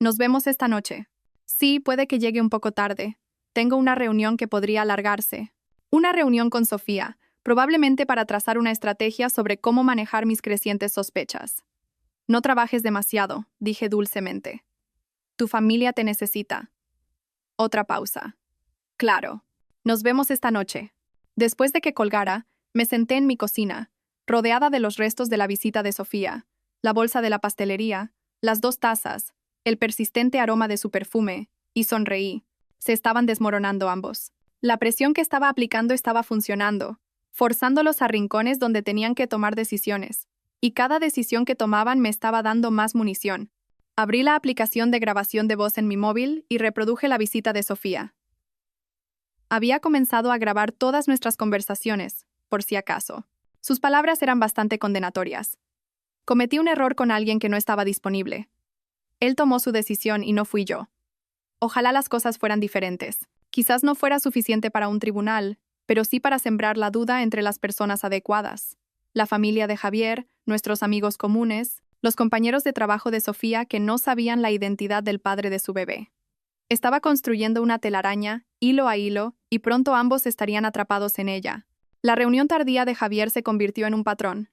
Nos vemos esta noche. Sí, puede que llegue un poco tarde. Tengo una reunión que podría alargarse. Una reunión con Sofía, probablemente para trazar una estrategia sobre cómo manejar mis crecientes sospechas. No trabajes demasiado, dije dulcemente. Tu familia te necesita. Otra pausa. Claro. Nos vemos esta noche. Después de que colgara, me senté en mi cocina, rodeada de los restos de la visita de Sofía, la bolsa de la pastelería, las 2 tazas, el persistente aroma de su perfume, y sonreí. Se estaban desmoronando ambos. La presión que estaba aplicando estaba funcionando, forzándolos a rincones donde tenían que tomar decisiones, y cada decisión que tomaban me estaba dando más munición. Abrí la aplicación de grabación de voz en mi móvil y reproduje la visita de Sofía. Había comenzado a grabar todas nuestras conversaciones, por si acaso. Sus palabras eran bastante condenatorias. Cometí un error con alguien que no estaba disponible. Él tomó su decisión y no fui yo. Ojalá las cosas fueran diferentes. Quizás no fuera suficiente para un tribunal, pero sí para sembrar la duda entre las personas adecuadas. La familia de Javier, nuestros amigos comunes, los compañeros de trabajo de Sofía que no sabían la identidad del padre de su bebé. Estaba construyendo una telaraña, hilo a hilo, y pronto ambos estarían atrapados en ella. La reunión tardía de Javier se convirtió en un patrón.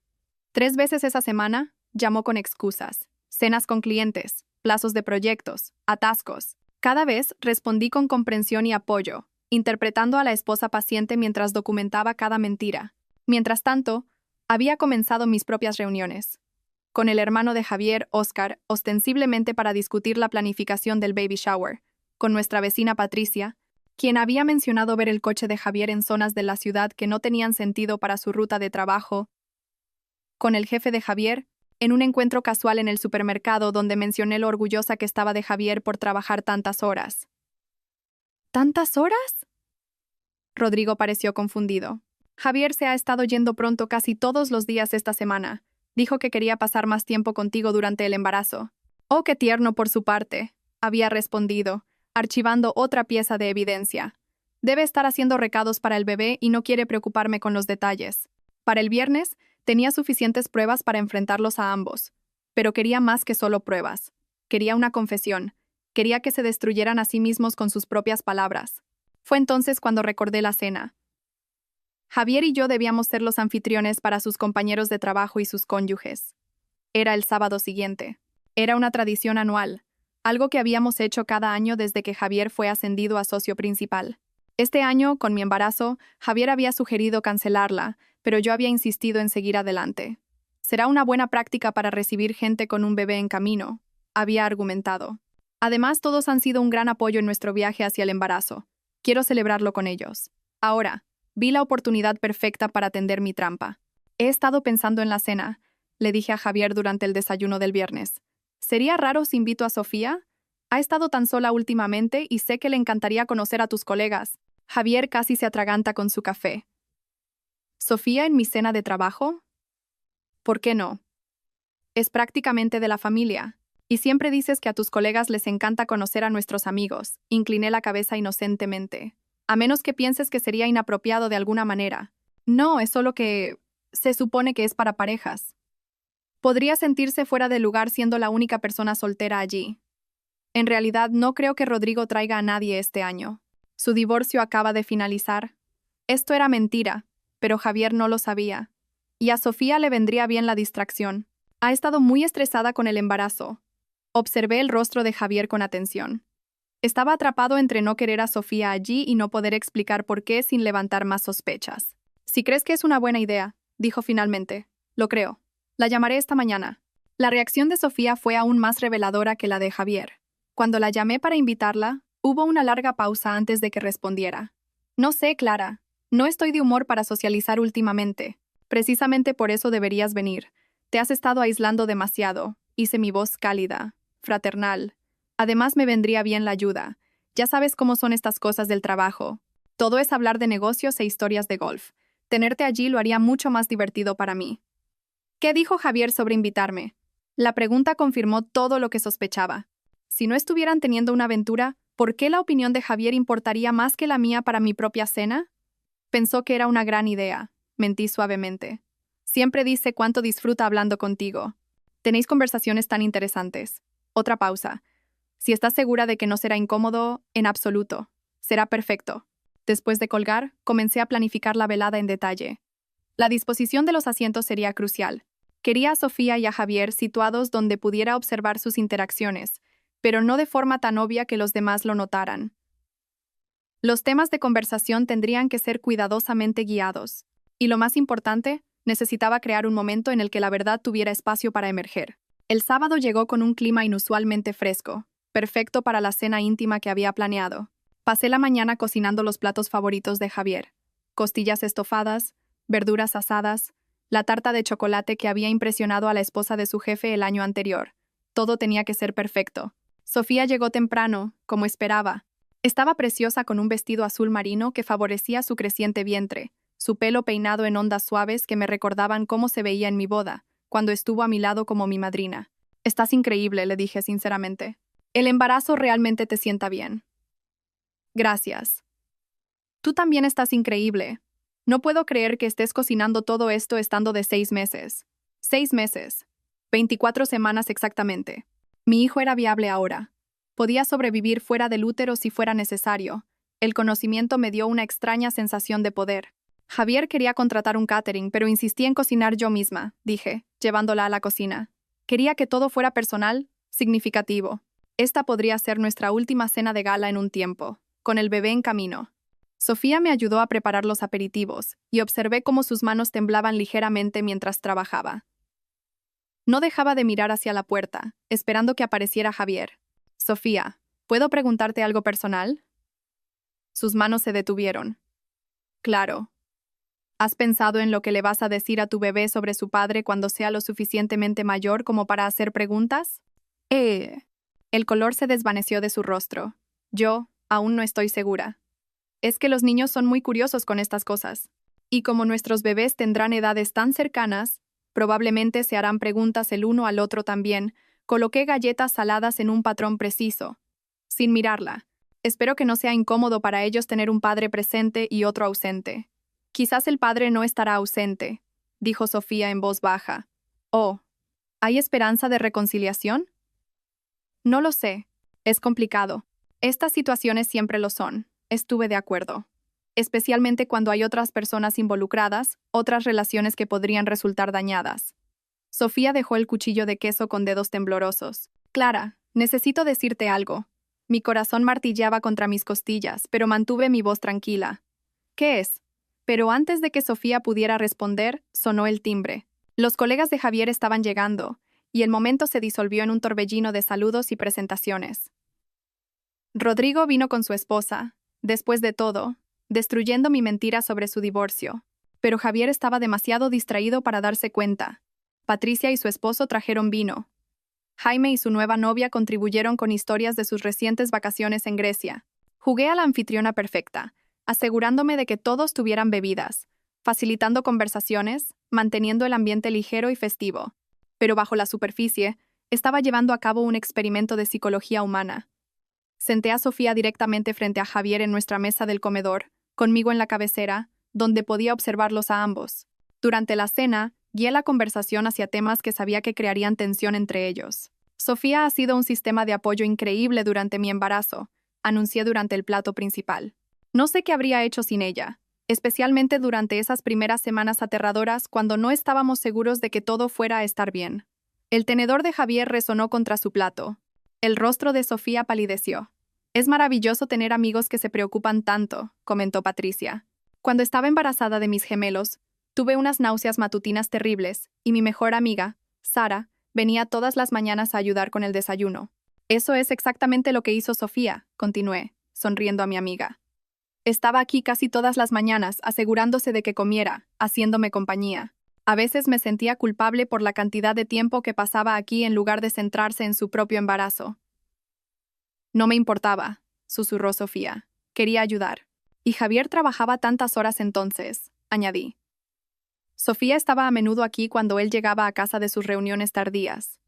3 veces esa semana, llamó con excusas. Cenas con clientes. plazos de proyectos, atascos. Cada vez respondí con comprensión y apoyo, interpretando a la esposa paciente mientras documentaba cada mentira. Mientras tanto, había comenzado mis propias reuniones. Con el hermano de Javier, Oscar, ostensiblemente para discutir la planificación del baby shower. Con nuestra vecina Patricia, quien había mencionado ver el coche de Javier en zonas de la ciudad que no tenían sentido para su ruta de trabajo. Con el jefe de Javier, en un encuentro casual en el supermercado donde mencioné lo orgullosa que estaba de Javier por trabajar tantas horas. ¿Tantas horas? Rodrigo pareció confundido. Javier se ha estado yendo pronto casi todos los días esta semana. Dijo que quería pasar más tiempo contigo durante el embarazo. Oh, qué tierno por su parte, había respondido, archivando otra pieza de evidencia. Debe estar haciendo recados para el bebé y no quiere preocuparme con los detalles. Para el viernes, tenía suficientes pruebas para enfrentarlos a ambos. Pero quería más que solo pruebas. Quería una confesión. Quería que se destruyeran a sí mismos con sus propias palabras. Fue entonces cuando recordé la cena. Javier y yo debíamos ser los anfitriones para sus compañeros de trabajo y sus cónyuges. Era el sábado siguiente. Era una tradición anual, algo que habíamos hecho cada año desde que Javier fue ascendido a socio principal. Este año, con mi embarazo, Javier había sugerido cancelarla, pero yo había insistido en seguir adelante. Será una buena práctica para recibir gente con un bebé en camino, había argumentado. Además, todos han sido un gran apoyo en nuestro viaje hacia el embarazo. Quiero celebrarlo con ellos. Ahora, vi la oportunidad perfecta para tender mi trampa. He estado pensando en la cena, le dije a Javier durante el desayuno del viernes. ¿Sería raro si invito a Sofía? Ha estado tan sola últimamente y sé que le encantaría conocer a tus colegas. Javier casi se atraganta con su café. ¿Sofía en mi cena de trabajo? ¿Por qué no? Es prácticamente de la familia. Y siempre dices que a tus colegas les encanta conocer a nuestros amigos. Incliné la cabeza inocentemente. A menos que pienses que sería inapropiado de alguna manera. No, es solo que se supone que es para parejas. Podría sentirse fuera de lugar siendo la única persona soltera allí. En realidad, no creo que Rodrigo traiga a nadie este año. Su divorcio acaba de finalizar. Esto era mentira, pero Javier no lo sabía. Y a Sofía le vendría bien la distracción. Ha estado muy estresada con el embarazo. Observé el rostro de Javier con atención. Estaba atrapado entre no querer a Sofía allí y no poder explicar por qué sin levantar más sospechas. Si crees que es una buena idea, dijo finalmente. Lo creo. La llamaré esta mañana. La reacción de Sofía fue aún más reveladora que la de Javier. Cuando la llamé para invitarla, hubo una larga pausa antes de que respondiera. No sé, Clara. No estoy de humor para socializar últimamente. Precisamente por eso deberías venir. Te has estado aislando demasiado. Hice mi voz cálida, fraternal. Además me vendría bien la ayuda. Ya sabes cómo son estas cosas del trabajo. Todo es hablar de negocios e historias de golf. Tenerte allí lo haría mucho más divertido para mí. ¿Qué dijo Javier sobre invitarme? La pregunta confirmó todo lo que sospechaba. Si no estuvieran teniendo una aventura, ¿por qué la opinión de Javier importaría más que la mía para mi propia cena? Pensó que era una gran idea. Mentí suavemente. Siempre dice cuánto disfruta hablando contigo. Tenéis conversaciones tan interesantes. Otra pausa. Si estás segura de que no será incómodo, en absoluto. Será perfecto. Después de colgar, comencé a planificar la velada en detalle. La disposición de los asientos sería crucial. Quería a Sofía y a Javier situados donde pudiera observar sus interacciones, pero no de forma tan obvia que los demás lo notaran. Los temas de conversación tendrían que ser cuidadosamente guiados. Y lo más importante, necesitaba crear un momento en el que la verdad tuviera espacio para emerger. El sábado llegó con un clima inusualmente fresco, perfecto para la cena íntima que había planeado. Pasé la mañana cocinando los platos favoritos de Javier. Costillas estofadas, verduras asadas, la tarta de chocolate que había impresionado a la esposa de su jefe el año anterior. Todo tenía que ser perfecto. Sofía llegó temprano, como esperaba. Estaba preciosa con un vestido azul marino que favorecía su creciente vientre, su pelo peinado en ondas suaves que me recordaban cómo se veía en mi boda, cuando estuvo a mi lado como mi madrina. Estás increíble, le dije sinceramente. El embarazo realmente te sienta bien. Gracias. Tú también estás increíble. No puedo creer que estés cocinando todo esto estando de 6 meses. 6 meses. 24 semanas exactamente. Mi hijo era viable ahora. Podía sobrevivir fuera del útero si fuera necesario. El conocimiento me dio una extraña sensación de poder. Javier quería contratar un catering, pero insistí en cocinar yo misma, dije, llevándola a la cocina. Quería que todo fuera personal, Significativo. Esta podría ser nuestra última cena de gala en un tiempo, con el bebé en camino. Sofía me ayudó a preparar los aperitivos y observé cómo sus manos temblaban ligeramente mientras trabajaba. No dejaba de mirar hacia la puerta, esperando que apareciera Javier. Sofía, ¿puedo preguntarte algo personal? Sus manos se detuvieron. Claro. ¿Has pensado en lo que le vas a decir a tu bebé sobre su padre cuando sea lo suficientemente mayor como para hacer preguntas? El color se desvaneció de su rostro. Yo, aún no estoy segura. Es que los niños son muy curiosos con estas cosas. Y como nuestros bebés tendrán edades tan cercanas, probablemente se harán preguntas el uno al otro también. Coloqué galletas saladas en un patrón preciso, sin mirarla. Espero que no sea incómodo para ellos tener un padre presente y otro ausente. Quizás el padre no estará ausente, dijo Sofía en voz baja. Oh, ¿hay esperanza de reconciliación? No lo sé. Es complicado. Estas situaciones siempre lo son. Estuve de acuerdo. Especialmente cuando hay otras personas involucradas, otras relaciones que podrían resultar dañadas. Sofía dejó el cuchillo de queso con dedos temblorosos. Clara, necesito decirte algo. Mi corazón martilleaba contra mis costillas, pero mantuve mi voz tranquila. ¿Qué es? Pero antes de que Sofía pudiera responder, sonó el timbre. Los colegas de Javier estaban llegando, y el momento se disolvió en un torbellino de saludos y presentaciones. Rodrigo vino con su esposa, después de todo, destruyendo mi mentira sobre su divorcio. Pero Javier estaba demasiado distraído para darse cuenta. Patricia y su esposo trajeron vino. Jaime y su nueva novia contribuyeron con historias de sus recientes vacaciones en Grecia. Jugué a la anfitriona perfecta, asegurándome de que todos tuvieran bebidas, facilitando conversaciones, manteniendo el ambiente ligero y festivo. Pero bajo la superficie, estaba llevando a cabo un experimento de psicología humana. Senté a Sofía directamente frente a Javier en nuestra mesa del comedor, conmigo en la cabecera, donde podía observarlos a ambos. Durante la cena, guié la conversación hacia temas que sabía que crearían tensión entre ellos. Sofía ha sido un sistema de apoyo increíble durante mi embarazo, anuncié durante el plato principal. No sé qué habría hecho sin ella, especialmente durante esas primeras semanas aterradoras cuando no estábamos seguros de que todo fuera a estar bien. El tenedor de Javier resonó contra su plato. El rostro de Sofía palideció. Es maravilloso tener amigos que se preocupan tanto, comentó Patricia. Cuando estaba embarazada de mis gemelos, tuve unas náuseas matutinas terribles, y mi mejor amiga, Sara, venía todas las mañanas a ayudar con el desayuno. Eso es exactamente lo que hizo Sofía, continué, sonriendo a mi amiga. Estaba aquí casi todas las mañanas, asegurándose de que comiera, haciéndome compañía. A veces me sentía culpable por la cantidad de tiempo que pasaba aquí en lugar de centrarse en su propio embarazo. No me importaba, susurró Sofía. Quería ayudar. Y Javier trabajaba tantas horas entonces, añadí. Sofía estaba a menudo aquí cuando él llegaba a casa de sus reuniones tardías.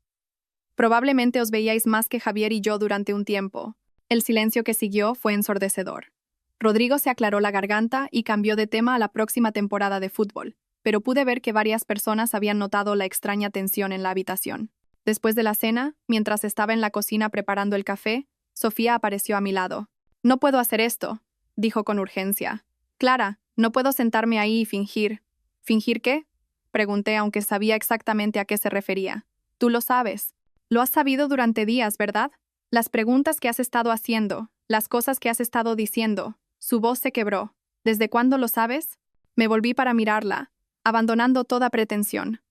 Probablemente os veíais más que Javier y yo durante un tiempo. El silencio que siguió fue ensordecedor. Rodrigo se aclaró la garganta y cambió de tema a la próxima temporada de fútbol, pero pude ver que varias personas habían notado la extraña tensión en la habitación. Después de la cena, mientras estaba en la cocina preparando el café, Sofía apareció a mi lado. «No puedo hacer esto», dijo con urgencia. «Clara, no puedo sentarme ahí y fingir». «¿Fingir qué?», pregunté, aunque sabía exactamente a qué se refería. «Tú lo sabes. Lo has sabido durante días, ¿verdad? Las preguntas que has estado haciendo, las cosas que has estado diciendo». Su voz se quebró. «¿Desde cuándo lo sabes?» Me volví para mirarla, abandonando toda pretensión.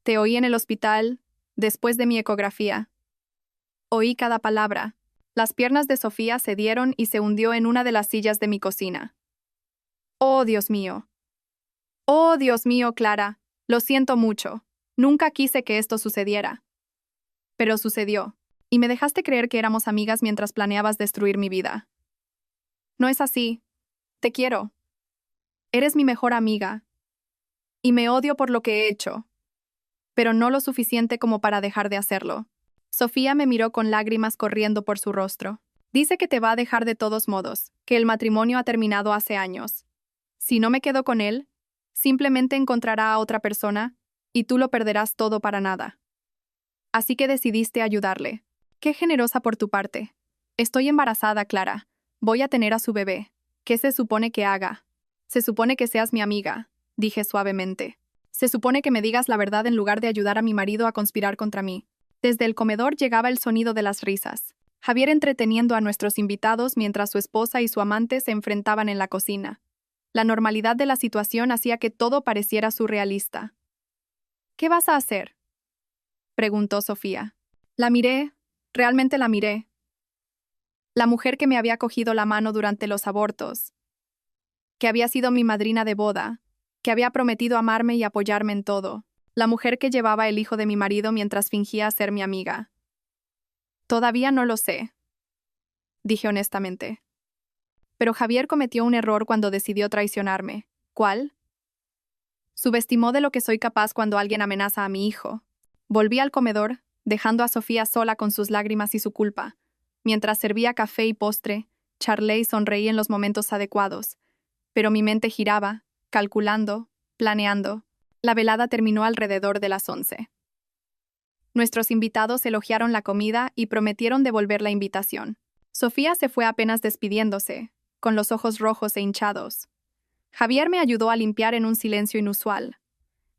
«Te oí en el hospital, después de mi ecografía». Oí cada palabra. Las piernas de Sofía cedieron y se hundió en una de las sillas de mi cocina. «Oh, Dios mío. Oh, Dios mío, Clara. Lo siento mucho. Nunca quise que esto sucediera. Pero sucedió. Y me dejaste creer que éramos amigas mientras planeabas destruir mi vida. No es así. Te quiero. Eres mi mejor amiga. Y me odio por lo que he hecho. Pero no lo suficiente como para dejar de hacerlo». Sofía me miró con lágrimas corriendo por su rostro. «Dice que te va a dejar de todos modos, que el matrimonio ha terminado hace años. Si no me quedo con él, simplemente encontrará a otra persona, y tú lo perderás todo para nada. Así que decidiste ayudarle. Qué generosa por tu parte. Estoy embarazada, Clara. Voy a tener a su bebé. ¿Qué se supone que haga?» «Se supone que seas mi amiga», dije suavemente. «Se supone que me digas la verdad en lugar de ayudar a mi marido a conspirar contra mí». Desde el comedor llegaba el sonido de las risas. Javier entreteniendo a nuestros invitados mientras su esposa y su amante se enfrentaban en la cocina. La normalidad de la situación hacía que todo pareciera surrealista. ¿Qué vas a hacer?, preguntó Sofía. La miré, realmente la miré. La mujer que me había cogido la mano durante los abortos, que había sido mi madrina de boda, que había prometido amarme y apoyarme en todo, la mujer que llevaba el hijo de mi marido mientras fingía ser mi amiga. Todavía no lo sé, dije honestamente. Pero Javier cometió un error cuando decidió traicionarme. ¿Cuál? Subestimó de lo que soy capaz cuando alguien amenaza a mi hijo. Volví al comedor, dejando a Sofía sola con sus lágrimas y su culpa. Mientras servía café y postre, charlé y sonreí en los momentos adecuados. Pero mi mente giraba, calculando, planeando. La velada terminó alrededor de las 11. Nuestros invitados elogiaron la comida y prometieron devolver la invitación. Sofía se fue apenas despidiéndose, con los ojos rojos e hinchados. Javier me ayudó a limpiar en un silencio inusual.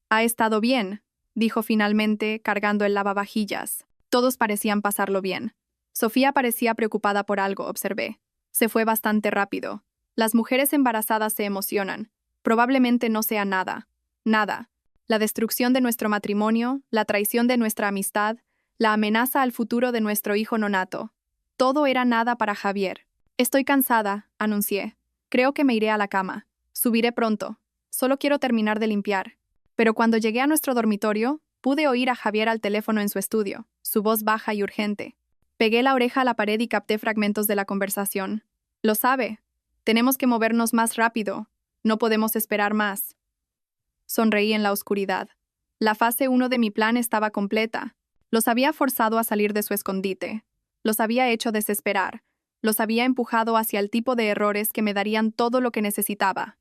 «Ha estado bien», dijo finalmente, cargando el lavavajillas. Todos parecían pasarlo bien. Sofía parecía preocupada por algo, observé. Se fue bastante rápido. Las mujeres embarazadas se emocionan. Probablemente no sea nada. Nada. La destrucción de nuestro matrimonio, la traición de nuestra amistad, la amenaza al futuro de nuestro hijo nonato. Todo era nada para Javier. «Estoy cansada», anuncié. «Creo que me iré a la cama. Subiré pronto. Solo quiero terminar de limpiar». Pero cuando llegué a nuestro dormitorio, pude oír a Javier al teléfono en su estudio, su voz baja y urgente. Pegué la oreja a la pared y capté fragmentos de la conversación. «Lo sabe. Tenemos que movernos más rápido. No podemos esperar más». Sonreí en la oscuridad. La fase 1 de mi plan estaba completa. Los había forzado a salir de su escondite. Los había hecho desesperar. Los había empujado hacia el tipo de errores que me darían todo lo que necesitaba.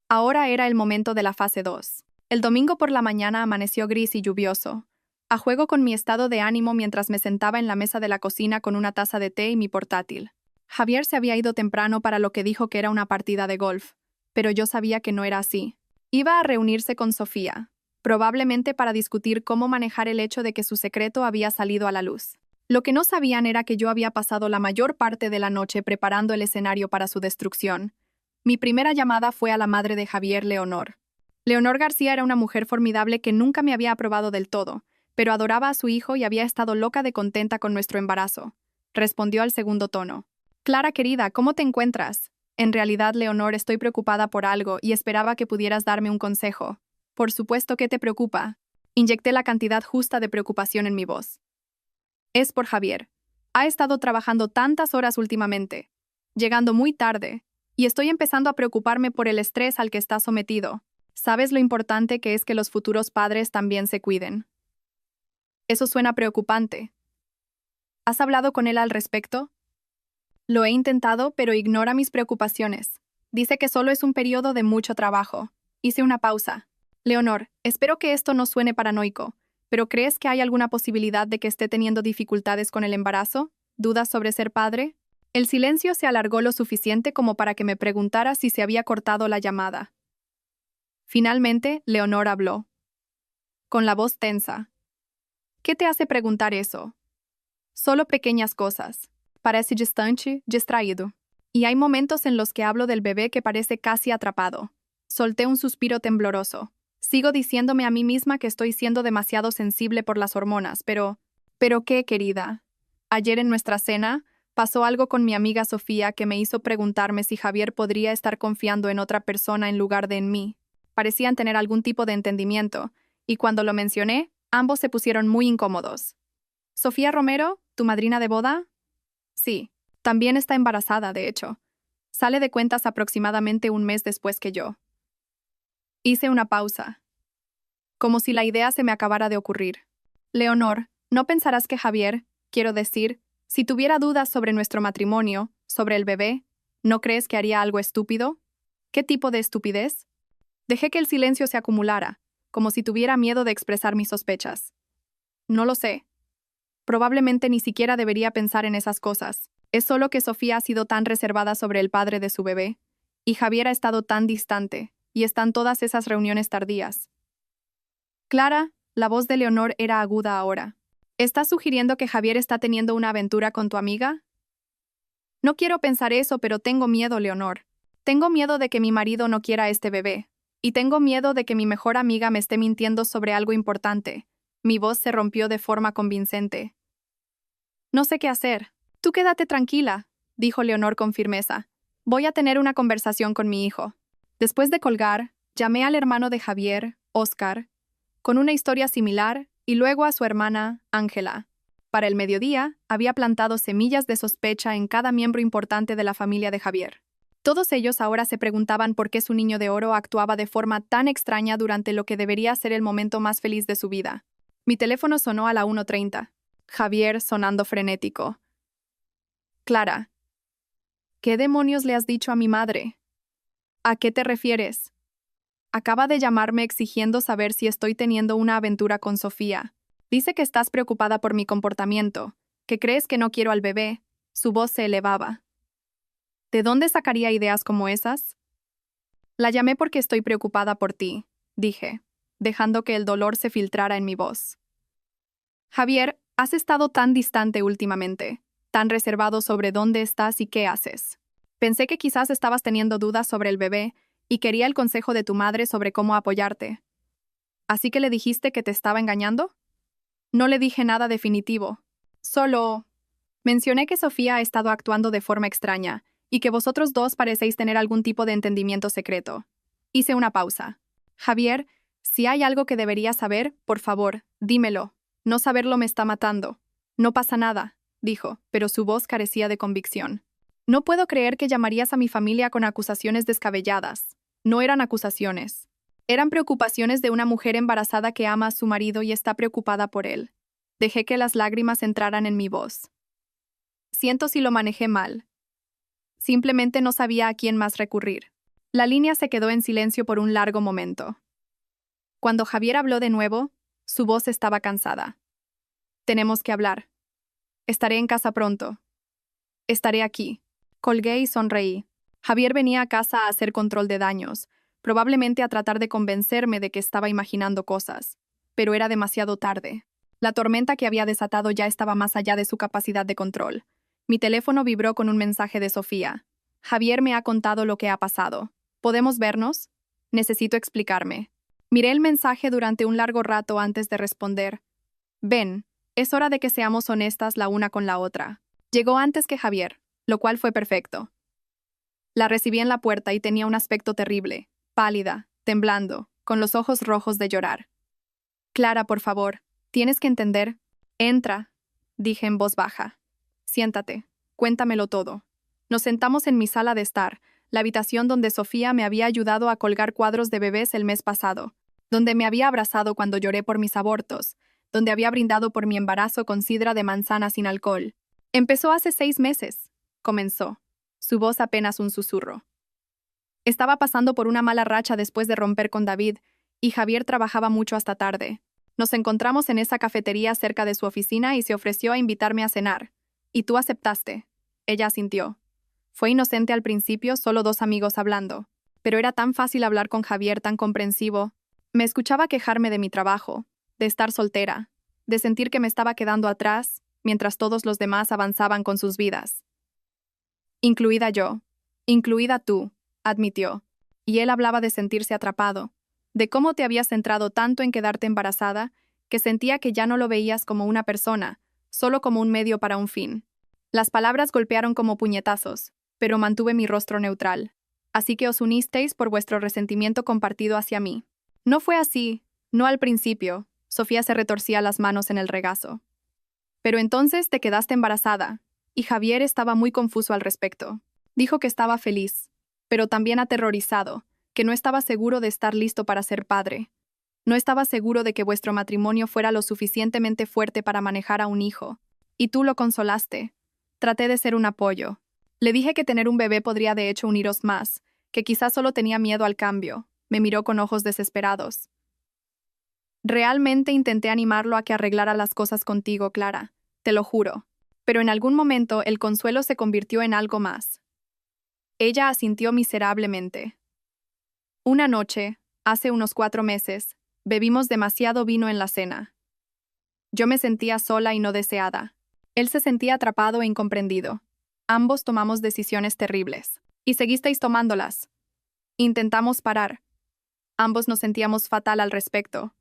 Ahora era el momento de la fase 2. El domingo por la mañana amaneció gris y lluvioso. A juego con mi estado de ánimo mientras me sentaba en la mesa de la cocina con una taza de té y mi portátil. Javier se había ido temprano para lo que dijo que era una partida de golf, pero yo sabía que no era así. Iba a reunirse con Sofía, probablemente para discutir cómo manejar el hecho de que su secreto había salido a la luz. Lo que no sabían era que yo había pasado la mayor parte de la noche preparando el escenario para su destrucción. Mi primera llamada fue a la madre de Javier, Leonor. Leonor García era una mujer formidable que nunca me había aprobado del todo, pero adoraba a su hijo y había estado loca de contenta con nuestro embarazo. Respondió al segundo tono. «Clara querida, ¿cómo te encuentras? En realidad, Leonor, estoy preocupada por algo y esperaba que pudieras darme un consejo». «Por supuesto que te preocupa». Inyecté la cantidad justa de preocupación en mi voz. «Es por Javier. Ha estado trabajando tantas horas últimamente, llegando muy tarde, y estoy empezando a preocuparme por el estrés al que está sometido. ¿Sabes lo importante que es que los futuros padres también se cuiden?» «Eso suena preocupante». «¿Has hablado con él al respecto?» «Lo he intentado, pero ignora mis preocupaciones. Dice que solo es un periodo de mucho trabajo». Hice una pausa. «Leonor, espero que esto no suene paranoico, pero ¿crees que hay alguna posibilidad de que esté teniendo dificultades con el embarazo? ¿Dudas sobre ser padre?» El silencio se alargó lo suficiente como para que me preguntara si se había cortado la llamada. Finalmente, Leonor habló, con la voz tensa. «¿Qué te hace preguntar eso?» «Solo pequeñas cosas. Parece distante, distraído. Y hay momentos en los que hablo del bebé que parece casi atrapado». Solté un suspiro tembloroso. Sigo diciéndome a mí misma que estoy siendo demasiado sensible por las hormonas, pero... ¿Pero qué, querida? Ayer en nuestra cena, pasó algo con mi amiga Sofía que me hizo preguntarme si Javier podría estar confiando en otra persona en lugar de en mí. Parecían tener algún tipo de entendimiento, y cuando lo mencioné, ambos se pusieron muy incómodos. «¿Sofía Romero, tu madrina de boda?» «Sí. También está embarazada, de hecho. Sale de cuentas aproximadamente un mes después que yo». Hice una pausa, como si la idea se me acabara de ocurrir. «Leonor, ¿no pensarás que Javier, quiero decir, si tuviera dudas sobre nuestro matrimonio, sobre el bebé, ¿no crees que haría algo estúpido?» «¿Qué tipo de estupidez?» Dejé que el silencio se acumulara, como si tuviera miedo de expresar mis sospechas. «No lo sé. Probablemente ni siquiera debería pensar en esas cosas. Es solo que Sofía ha sido tan reservada sobre el padre de su bebé, y Javier ha estado tan distante, y están todas esas reuniones tardías». «Clara», la voz de Leonor era aguda ahora. ¿Estás sugiriendo que Javier está teniendo una aventura con tu amiga? No quiero pensar eso, pero tengo miedo, Leonor. Tengo miedo de que mi marido no quiera a este bebé. Y tengo miedo de que mi mejor amiga me esté mintiendo sobre algo importante. Mi voz se rompió de forma convincente. No sé qué hacer. Tú quédate tranquila, dijo Leonor con firmeza. Voy a tener una conversación con mi hijo. Después de colgar, llamé al hermano de Javier, Oscar, con una historia similar, y luego a su hermana, Ángela. Para el mediodía, había plantado semillas de sospecha en cada miembro importante de la familia de Javier. Todos ellos ahora se preguntaban por qué su niño de oro actuaba de forma tan extraña durante lo que debería ser el momento más feliz de su vida. Mi teléfono sonó a la 1:30. Javier sonando frenético. Clara. ¿Qué demonios le has dicho a mi madre? ¿A qué te refieres? Acaba de llamarme exigiendo saber si estoy teniendo una aventura con Sofía. Dice que estás preocupada por mi comportamiento, que crees que no quiero al bebé. Su voz se elevaba. ¿De dónde sacaría ideas como esas? La llamé porque estoy preocupada por ti, dije, dejando que el dolor se filtrara en mi voz. Javier, has estado tan distante últimamente, tan reservado sobre dónde estás y qué haces. Pensé que quizás estabas teniendo dudas sobre el bebé y quería el consejo de tu madre sobre cómo apoyarte. ¿Así que le dijiste que te estaba engañando? No le dije nada definitivo. Solo mencioné que Sofía ha estado actuando de forma extraña y que vosotros dos parecéis tener algún tipo de entendimiento secreto. Hice una pausa. Javier, si hay algo que debería saber, por favor, dímelo. No saberlo me está matando. No pasa nada, dijo, pero su voz carecía de convicción. No puedo creer que llamarías a mi familia con acusaciones descabelladas. No eran acusaciones. Eran preocupaciones de una mujer embarazada que ama a su marido y está preocupada por él. Dejé que las lágrimas entraran en mi voz. Siento si lo manejé mal. Simplemente no sabía a quién más recurrir. La línea se quedó en silencio por un largo momento. Cuando Javier habló de nuevo, su voz estaba cansada. Tenemos que hablar. Estaré en casa pronto. Estaré aquí. Colgué y sonreí. Javier venía a casa a hacer control de daños, probablemente a tratar de convencerme de que estaba imaginando cosas. Pero era demasiado tarde. La tormenta que había desatado ya estaba más allá de su capacidad de control. Mi teléfono vibró con un mensaje de Sofía. Javier me ha contado lo que ha pasado. ¿Podemos vernos? Necesito explicarme. Miré el mensaje durante un largo rato antes de responder. Ven, es hora de que seamos honestas la una con la otra. Llegó antes que Javier, lo cual fue perfecto. La recibí en la puerta y tenía un aspecto terrible, pálida, temblando, con los ojos rojos de llorar. Clara, por favor, tienes que entender. Entra, dije en voz baja. Siéntate, cuéntamelo todo. Nos sentamos en mi sala de estar, la habitación donde Sofía me había ayudado a colgar cuadros de bebés el mes pasado, donde me había abrazado cuando lloré por mis abortos, donde había brindado por mi embarazo con sidra de manzana sin alcohol. Empezó hace 6 meses, comenzó, su voz apenas un susurro. Estaba pasando por una mala racha después de romper con David, y Javier trabajaba mucho hasta tarde. Nos encontramos en esa cafetería cerca de su oficina y se ofreció a invitarme a cenar. Y tú aceptaste. Ella asintió. Fue inocente al principio, solo 2 amigos hablando. Pero era tan fácil hablar con Javier, tan comprensivo. Me escuchaba quejarme de mi trabajo, de estar soltera, de sentir que me estaba quedando atrás, mientras todos los demás avanzaban con sus vidas. Incluida yo. Incluida tú, admitió. Y él hablaba de sentirse atrapado, de cómo te habías centrado tanto en quedarte embarazada, que sentía que ya no lo veías como una persona, solo como un medio para un fin. Las palabras golpearon como puñetazos, pero mantuve mi rostro neutral. Así que os unisteis por vuestro resentimiento compartido hacia mí. No fue así, no al principio. Sofía se retorcía las manos en el regazo. Pero entonces te quedaste embarazada, y Javier estaba muy confuso al respecto. Dijo que estaba feliz, pero también aterrorizado, que no estaba seguro de estar listo para ser padre. No estaba seguro de que vuestro matrimonio fuera lo suficientemente fuerte para manejar a un hijo. Y tú lo consolaste. Traté de ser un apoyo. Le dije que tener un bebé podría de hecho uniros más, que quizás solo tenía miedo al cambio. Me miró con ojos desesperados. Realmente intenté animarlo a que arreglara las cosas contigo, Clara. Te lo juro. Pero en algún momento el consuelo se convirtió en algo más. Ella asintió miserablemente. Una noche, hace unos 4 meses, bebimos demasiado vino en la cena. Yo me sentía sola y no deseada. Él se sentía atrapado e incomprendido. Ambos tomamos decisiones terribles. Y seguisteis tomándolas. Intentamos parar. Ambos nos sentíamos fatal al respecto.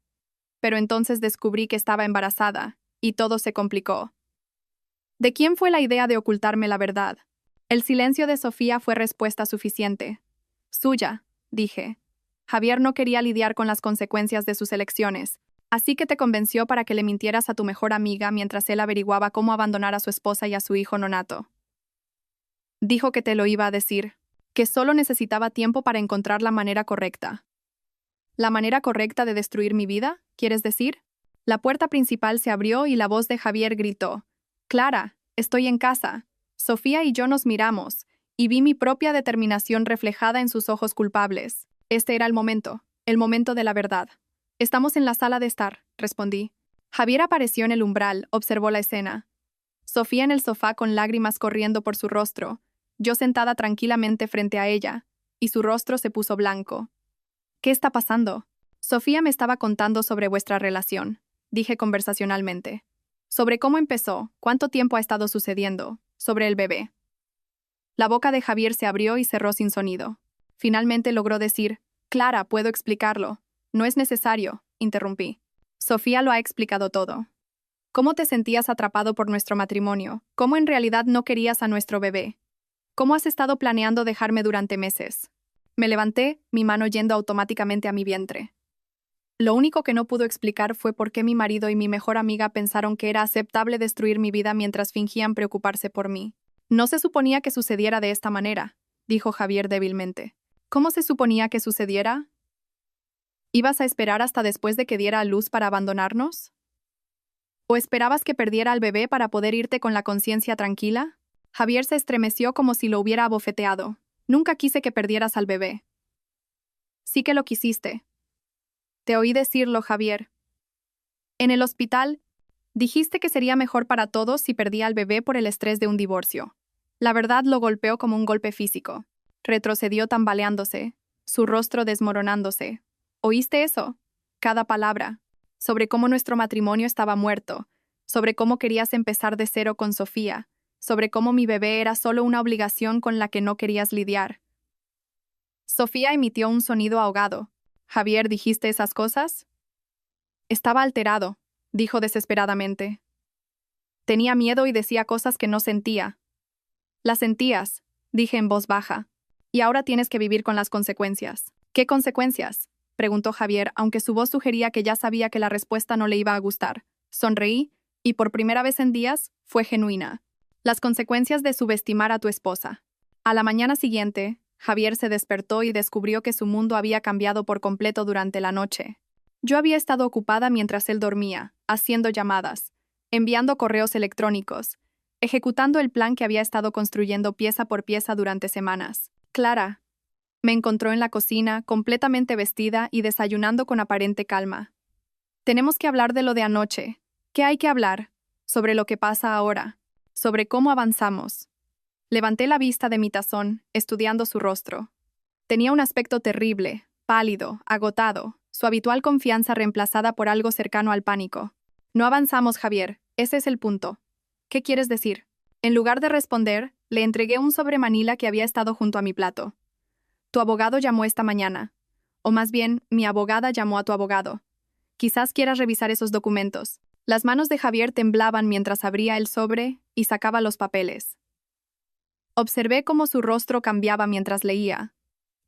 Pero entonces descubrí que estaba embarazada, y todo se complicó. ¿De quién fue la idea de ocultarme la verdad? El silencio de Sofía fue respuesta suficiente. Suya, dije. Javier no quería lidiar con las consecuencias de sus elecciones, así que te convenció para que le mintieras a tu mejor amiga mientras él averiguaba cómo abandonar a su esposa y a su hijo nonato. Dijo que te lo iba a decir, que solo necesitaba tiempo para encontrar la manera correcta. ¿La manera correcta de destruir mi vida, quieres decir? La puerta principal se abrió y la voz de Javier gritó: «Clara, estoy en casa». Sofía y yo nos miramos, y vi mi propia determinación reflejada en sus ojos culpables. Este era el momento de la verdad. «Estamos en la sala de estar», respondí. Javier apareció en el umbral, observó la escena. Sofía en el sofá con lágrimas corriendo por su rostro, yo sentada tranquilamente frente a ella, y su rostro se puso blanco. «¿Qué está pasando?» Sofía me estaba contando sobre vuestra relación, dije conversacionalmente. Sobre cómo empezó, cuánto tiempo ha estado sucediendo, sobre el bebé. La boca de Javier se abrió y cerró sin sonido. Finalmente logró decir: «Clara, puedo explicarlo». «No es necesario», interrumpí. Sofía lo ha explicado todo. ¿Cómo te sentías atrapado por nuestro matrimonio? ¿Cómo en realidad no querías a nuestro bebé? ¿Cómo has estado planeando dejarme durante meses? Me levanté, mi mano yendo automáticamente a mi vientre. Lo único que no pudo explicar fue por qué mi marido y mi mejor amiga pensaron que era aceptable destruir mi vida mientras fingían preocuparse por mí. «No se suponía que sucediera de esta manera», dijo Javier débilmente. «¿Cómo se suponía que sucediera? ¿Ibas a esperar hasta después de que diera a luz para abandonarnos? ¿O esperabas que perdiera al bebé para poder irte con la conciencia tranquila?» Javier se estremeció como si lo hubiera abofeteado. «Nunca quise que perdieras al bebé». «Sí que lo quisiste». «Te oí decirlo, Javier. En el hospital, dijiste que sería mejor para todos si perdía al bebé por el estrés de un divorcio». La verdad lo golpeó como un golpe físico. Retrocedió tambaleándose, su rostro desmoronándose. «¿Oíste eso?» Cada palabra. Sobre cómo nuestro matrimonio estaba muerto, sobre cómo querías empezar de cero con Sofía, sobre cómo mi bebé era solo una obligación con la que no querías lidiar. Sofía emitió un sonido ahogado. «Javier, ¿dijiste esas cosas?» Estaba alterado, dijo desesperadamente. Tenía miedo y decía cosas que no sentía. «Las sentías», dije en voz baja. «Y ahora tienes que vivir con las consecuencias». «¿Qué consecuencias?», preguntó Javier, aunque su voz sugería que ya sabía que la respuesta no le iba a gustar. Sonreí, y por primera vez en días, fue genuina. «Las consecuencias de subestimar a tu esposa». A la mañana siguiente, Javier se despertó y descubrió que su mundo había cambiado por completo durante la noche. Yo había estado ocupada mientras él dormía, haciendo llamadas, enviando correos electrónicos, ejecutando el plan que había estado construyendo pieza por pieza durante semanas. Clara me encontró en la cocina, completamente vestida y desayunando con aparente calma. «Tenemos que hablar de lo de anoche». «¿Qué hay que hablar?» «Sobre lo que pasa ahora. Sobre cómo avanzamos». Levanté la vista de mi tazón, estudiando su rostro. Tenía un aspecto terrible, pálido, agotado, su habitual confianza reemplazada por algo cercano al pánico. «No avanzamos, Javier, ese es el punto». «¿Qué quieres decir?» En lugar de responder, le entregué un sobre manila que había estado junto a mi plato. «Tu abogado llamó esta mañana. O más bien, mi abogada llamó a tu abogado. Quizás quieras revisar esos documentos». Las manos de Javier temblaban mientras abría el sobre y sacaba los papeles. Observé cómo su rostro cambiaba mientras leía,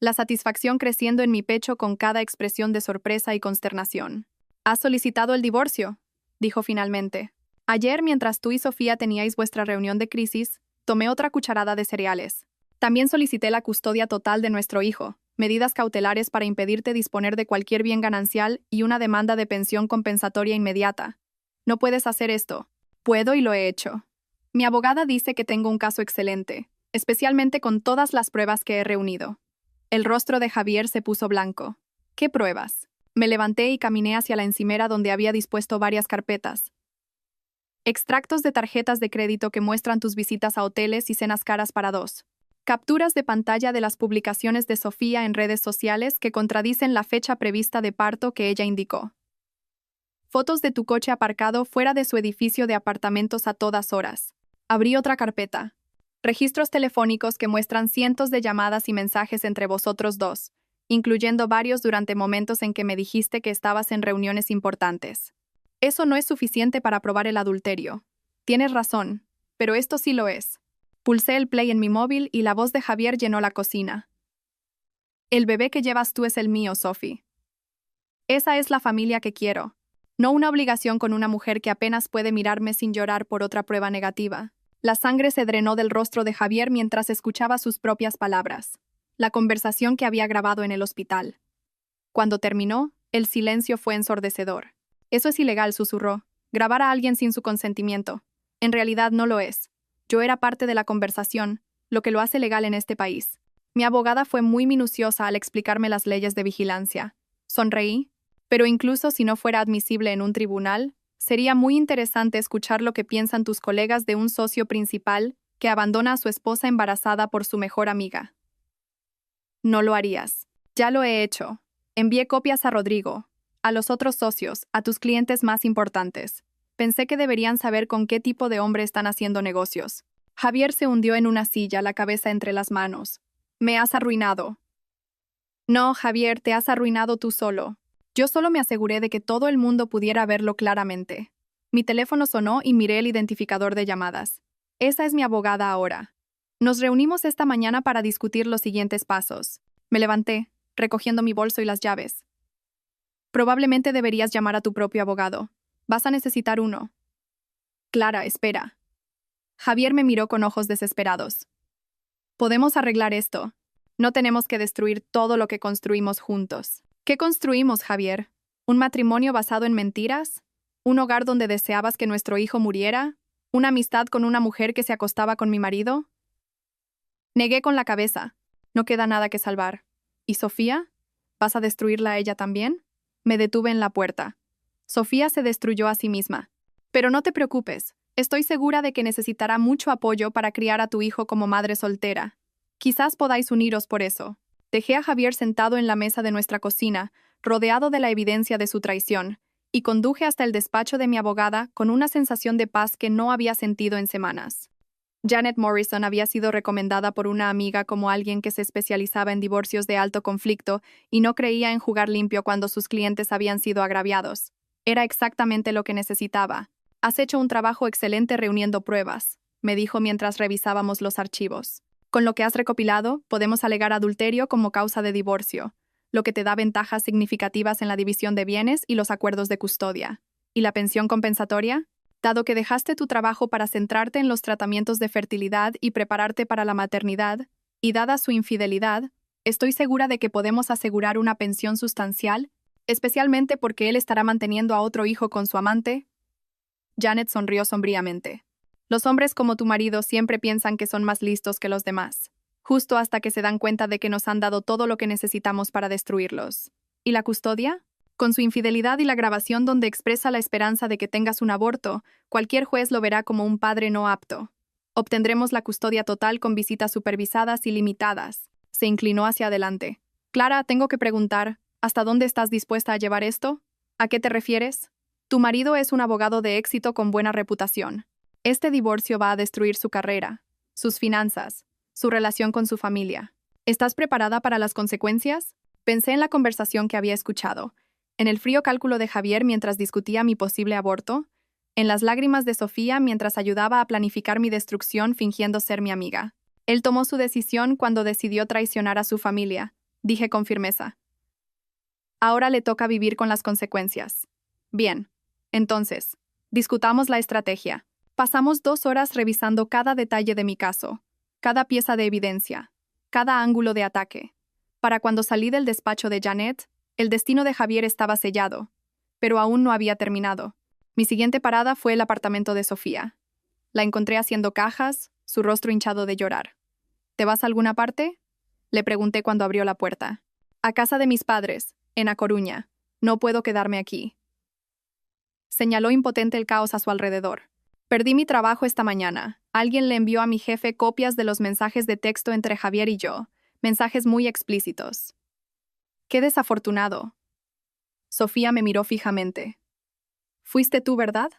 la satisfacción creciendo en mi pecho con cada expresión de sorpresa y consternación. «¿Has solicitado el divorcio?», dijo finalmente. «Ayer, mientras tú y Sofía teníais vuestra reunión de crisis, tomé otra cucharada de cereales. También solicité la custodia total de nuestro hijo, medidas cautelares para impedirte disponer de cualquier bien ganancial y una demanda de pensión compensatoria inmediata. No puedes hacer esto». «Puedo y lo he hecho. Mi abogada dice que tengo un caso excelente, especialmente con todas las pruebas que he reunido». El rostro de Javier se puso blanco. «¿Qué pruebas?». Me levanté y caminé hacia la encimera donde había dispuesto varias carpetas. Extractos de tarjetas de crédito que muestran tus visitas a hoteles y cenas caras para dos. Capturas de pantalla de las publicaciones de Sofía en redes sociales que contradicen la fecha prevista de parto que ella indicó. Fotos de tu coche aparcado fuera de su edificio de apartamentos a todas horas. Abrí otra carpeta. Registros telefónicos que muestran cientos de llamadas y mensajes entre vosotros dos, incluyendo varios durante momentos en que me dijiste que estabas en reuniones importantes. Eso no es suficiente para probar el adulterio. Tienes razón, pero esto sí lo es. Pulsé el play en mi móvil y la voz de Javier llenó la cocina. El bebé que llevas tú es el mío, Sophie. Esa es la familia que quiero. No una obligación con una mujer que apenas puede mirarme sin llorar por otra prueba negativa. La sangre se drenó del rostro de Javier mientras escuchaba sus propias palabras. La conversación que había grabado en el hospital. Cuando terminó, el silencio fue ensordecedor. Eso es ilegal, susurró. Grabar a alguien sin su consentimiento. En realidad no lo es. Yo era parte de la conversación, lo que lo hace legal en este país. Mi abogada fue muy minuciosa al explicarme las leyes de vigilancia. Sonreí, pero incluso si no fuera admisible en un tribunal, sería muy interesante escuchar lo que piensan tus colegas de un socio principal que abandona a su esposa embarazada por su mejor amiga. No lo harías. Ya lo he hecho. Envié copias a Rodrigo, a los otros socios, a tus clientes más importantes. Pensé que deberían saber con qué tipo de hombre están haciendo negocios. Javier se hundió en una silla, la cabeza entre las manos. Me has arruinado. No, Javier, te has arruinado tú solo. Yo solo me aseguré de que todo el mundo pudiera verlo claramente. Mi teléfono sonó y miré el identificador de llamadas. Esa es mi abogada ahora. Nos reunimos esta mañana para discutir los siguientes pasos. Me levanté, recogiendo mi bolso y las llaves. Probablemente deberías llamar a tu propio abogado. Vas a necesitar uno. Clara, espera. Javier me miró con ojos desesperados. Podemos arreglar esto. No tenemos que destruir todo lo que construimos juntos. ¿Qué construimos, Javier? ¿Un matrimonio basado en mentiras? ¿Un hogar donde deseabas que nuestro hijo muriera? ¿Una amistad con una mujer que se acostaba con mi marido? Negué con la cabeza. No queda nada que salvar. ¿Y Sofía? ¿Vas a destruirla a ella también? Me detuve en la puerta. Sofía se destruyó a sí misma. Pero no te preocupes. Estoy segura de que necesitará mucho apoyo para criar a tu hijo como madre soltera. Quizás podáis uniros por eso. Dejé a Javier sentado en la mesa de nuestra cocina, rodeado de la evidencia de su traición, y conduje hasta el despacho de mi abogada con una sensación de paz que no había sentido en semanas. Janet Morrison había sido recomendada por una amiga como alguien que se especializaba en divorcios de alto conflicto y no creía en jugar limpio cuando sus clientes habían sido agraviados. Era exactamente lo que necesitaba. Has hecho un trabajo excelente reuniendo pruebas, me dijo mientras revisábamos los archivos. Con lo que has recopilado, podemos alegar adulterio como causa de divorcio, lo que te da ventajas significativas en la división de bienes y los acuerdos de custodia. ¿Y la pensión compensatoria? Dado que dejaste tu trabajo para centrarte en los tratamientos de fertilidad y prepararte para la maternidad, y dada su infidelidad, estoy segura de que podemos asegurar una pensión sustancial, especialmente porque él estará manteniendo a otro hijo con su amante. Janet sonrió sombríamente. Los hombres como tu marido siempre piensan que son más listos que los demás, justo hasta que se dan cuenta de que nos han dado todo lo que necesitamos para destruirlos. ¿Y la custodia? Con su infidelidad y la grabación donde expresa la esperanza de que tengas un aborto, cualquier juez lo verá como un padre no apto. Obtendremos la custodia total con visitas supervisadas y limitadas. Se inclinó hacia adelante. Clara, tengo que preguntar, ¿hasta dónde estás dispuesta a llevar esto? ¿A qué te refieres? Tu marido es un abogado de éxito con buena reputación. Este divorcio va a destruir su carrera, sus finanzas, su relación con su familia. ¿Estás preparada para las consecuencias? Pensé en la conversación que había escuchado, en el frío cálculo de Javier mientras discutía mi posible aborto, en las lágrimas de Sofía mientras ayudaba a planificar mi destrucción fingiendo ser mi amiga. Él tomó su decisión cuando decidió traicionar a su familia, dije con firmeza. Ahora le toca vivir con las consecuencias. Bien, entonces, discutamos la estrategia. Pasamos 2 horas revisando cada detalle de mi caso, cada pieza de evidencia, cada ángulo de ataque. Para cuando salí del despacho de Janet, el destino de Javier estaba sellado, pero aún no había terminado. Mi siguiente parada fue el apartamento de Sofía. La encontré haciendo cajas, su rostro hinchado de llorar. ¿Te vas a alguna parte? Le pregunté cuando abrió la puerta. A casa de mis padres, en A Coruña. No puedo quedarme aquí. Señaló impotente el caos a su alrededor. Perdí mi trabajo esta mañana. Alguien le envió a mi jefe copias de los mensajes de texto entre Javier y yo, mensajes muy explícitos. ¡Qué desafortunado! Sofía me miró fijamente. Fuiste tú, ¿verdad?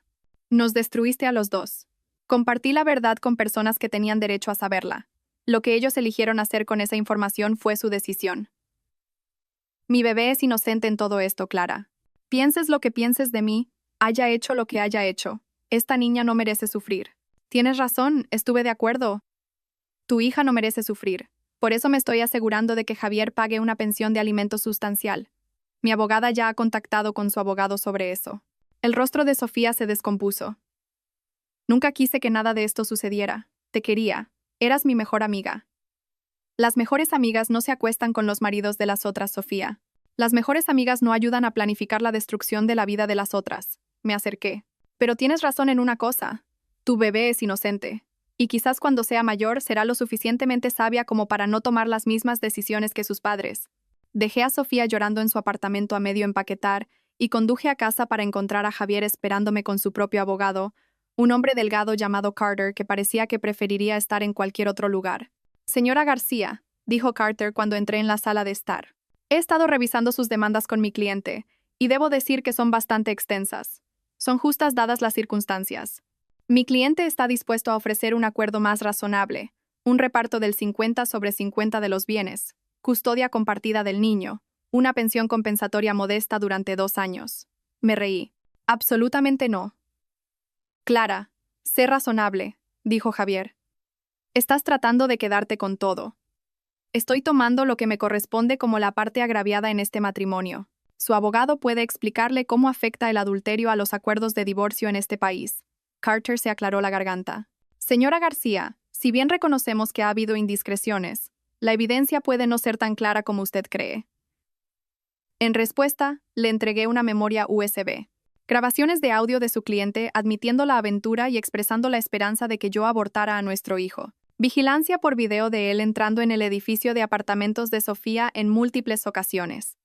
Nos destruiste a los dos. Compartí la verdad con personas que tenían derecho a saberla. Lo que ellos eligieron hacer con esa información fue su decisión. Mi bebé es inocente en todo esto, Clara. Pienses lo que pienses de mí, haya hecho lo que haya hecho. Esta niña no merece sufrir. Tienes razón, estuve de acuerdo. Tu hija no merece sufrir. Por eso me estoy asegurando de que Javier pague una pensión de alimentos sustancial. Mi abogada ya ha contactado con su abogado sobre eso. El rostro de Sofía se descompuso. Nunca quise que nada de esto sucediera. Te quería. Eras mi mejor amiga. Las mejores amigas no se acuestan con los maridos de las otras, Sofía. Las mejores amigas no ayudan a planificar la destrucción de la vida de las otras. Me acerqué. Pero tienes razón en una cosa. Tu bebé es inocente. Y quizás cuando sea mayor será lo suficientemente sabia como para no tomar las mismas decisiones que sus padres. Dejé a Sofía llorando en su apartamento a medio empaquetar y conduje a casa para encontrar a Javier esperándome con su propio abogado, un hombre delgado llamado Carter que parecía que preferiría estar en cualquier otro lugar. Señora García, dijo Carter cuando entré en la sala de estar. He estado revisando sus demandas con mi cliente, y debo decir que son bastante extensas. Son justas dadas las circunstancias. Mi cliente está dispuesto a ofrecer un acuerdo más razonable, un reparto del 50/50 de los bienes, custodia compartida del niño, una pensión compensatoria modesta durante 2 años. Me reí. Absolutamente no. Clara, sé razonable, dijo Javier. Estás tratando de quedarte con todo. Estoy tomando lo que me corresponde como la parte agraviada en este matrimonio. Su abogado puede explicarle cómo afecta el adulterio a los acuerdos de divorcio en este país. Carter se aclaró la garganta. Señora García, si bien reconocemos que ha habido indiscreciones, la evidencia puede no ser tan clara como usted cree. En respuesta, le entregué una memoria USB. Grabaciones de audio de su cliente admitiendo la aventura y expresando la esperanza de que yo abortara a nuestro hijo. Vigilancia por video de él entrando en el edificio de apartamentos de Sofía en múltiples ocasiones.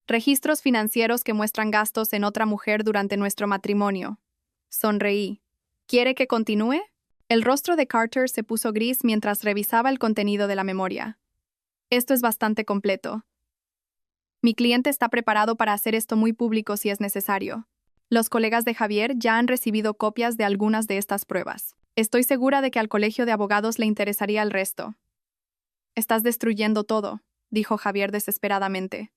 Registros financieros que muestran gastos en otra mujer durante nuestro matrimonio. Sonreí. ¿Quiere que continúe? El rostro de Carter se puso gris mientras revisaba el contenido de la memoria. Esto es bastante completo. Mi cliente está preparado para hacer esto muy público si es necesario. Los colegas de Javier ya han recibido copias de algunas de estas pruebas. Estoy segura de que al colegio de abogados le interesaría el resto. Estás destruyendo todo, dijo Javier desesperadamente.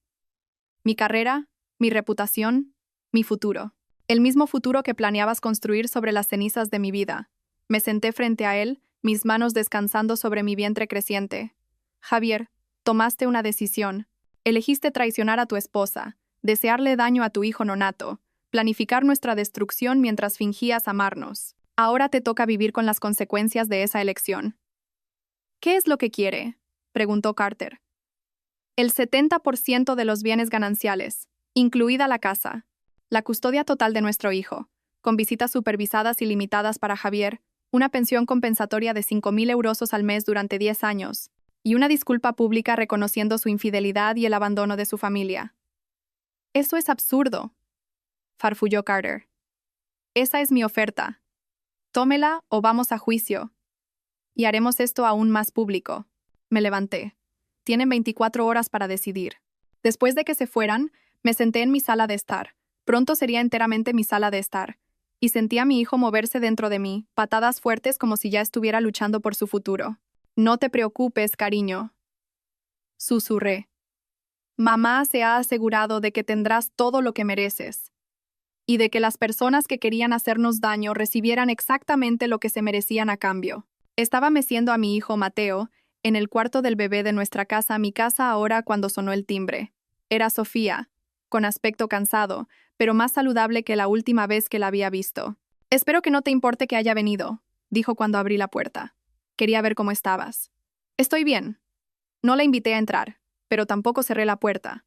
Mi carrera, mi reputación, mi futuro. El mismo futuro que planeabas construir sobre las cenizas de mi vida. Me senté frente a él, mis manos descansando sobre mi vientre creciente. Javier, tomaste una decisión. Elegiste traicionar a tu esposa, desearle daño a tu hijo nonato, planificar nuestra destrucción mientras fingías amarnos. Ahora te toca vivir con las consecuencias de esa elección. ¿Qué es lo que quiere?, preguntó Carter. El 70% de los bienes gananciales, incluida la casa, la custodia total de nuestro hijo, con visitas supervisadas y limitadas para Javier, una pensión compensatoria de 5.000 euros al mes durante 10 años, y una disculpa pública reconociendo su infidelidad y el abandono de su familia. Eso es absurdo, farfulló Carter. Esa es mi oferta. Tómela o vamos a juicio. Y haremos esto aún más público. Me levanté. Tienen 24 horas para decidir. Después de que se fueran, me senté en mi sala de estar. Pronto sería enteramente mi sala de estar. Y sentí a mi hijo moverse dentro de mí, patadas fuertes como si ya estuviera luchando por su futuro. No te preocupes, cariño, susurré. Mamá se ha asegurado de que tendrás todo lo que mereces. Y de que las personas que querían hacernos daño recibieran exactamente lo que se merecían a cambio. Estaba meciendo a mi hijo Mateo, en el cuarto del bebé de nuestra casa, mi casa ahora cuando sonó el timbre. Era Sofía, con aspecto cansado, pero más saludable que la última vez que la había visto. Espero que no te importe que haya venido, dijo cuando abrí la puerta. Quería ver cómo estabas. Estoy bien. No la invité a entrar, pero tampoco cerré la puerta.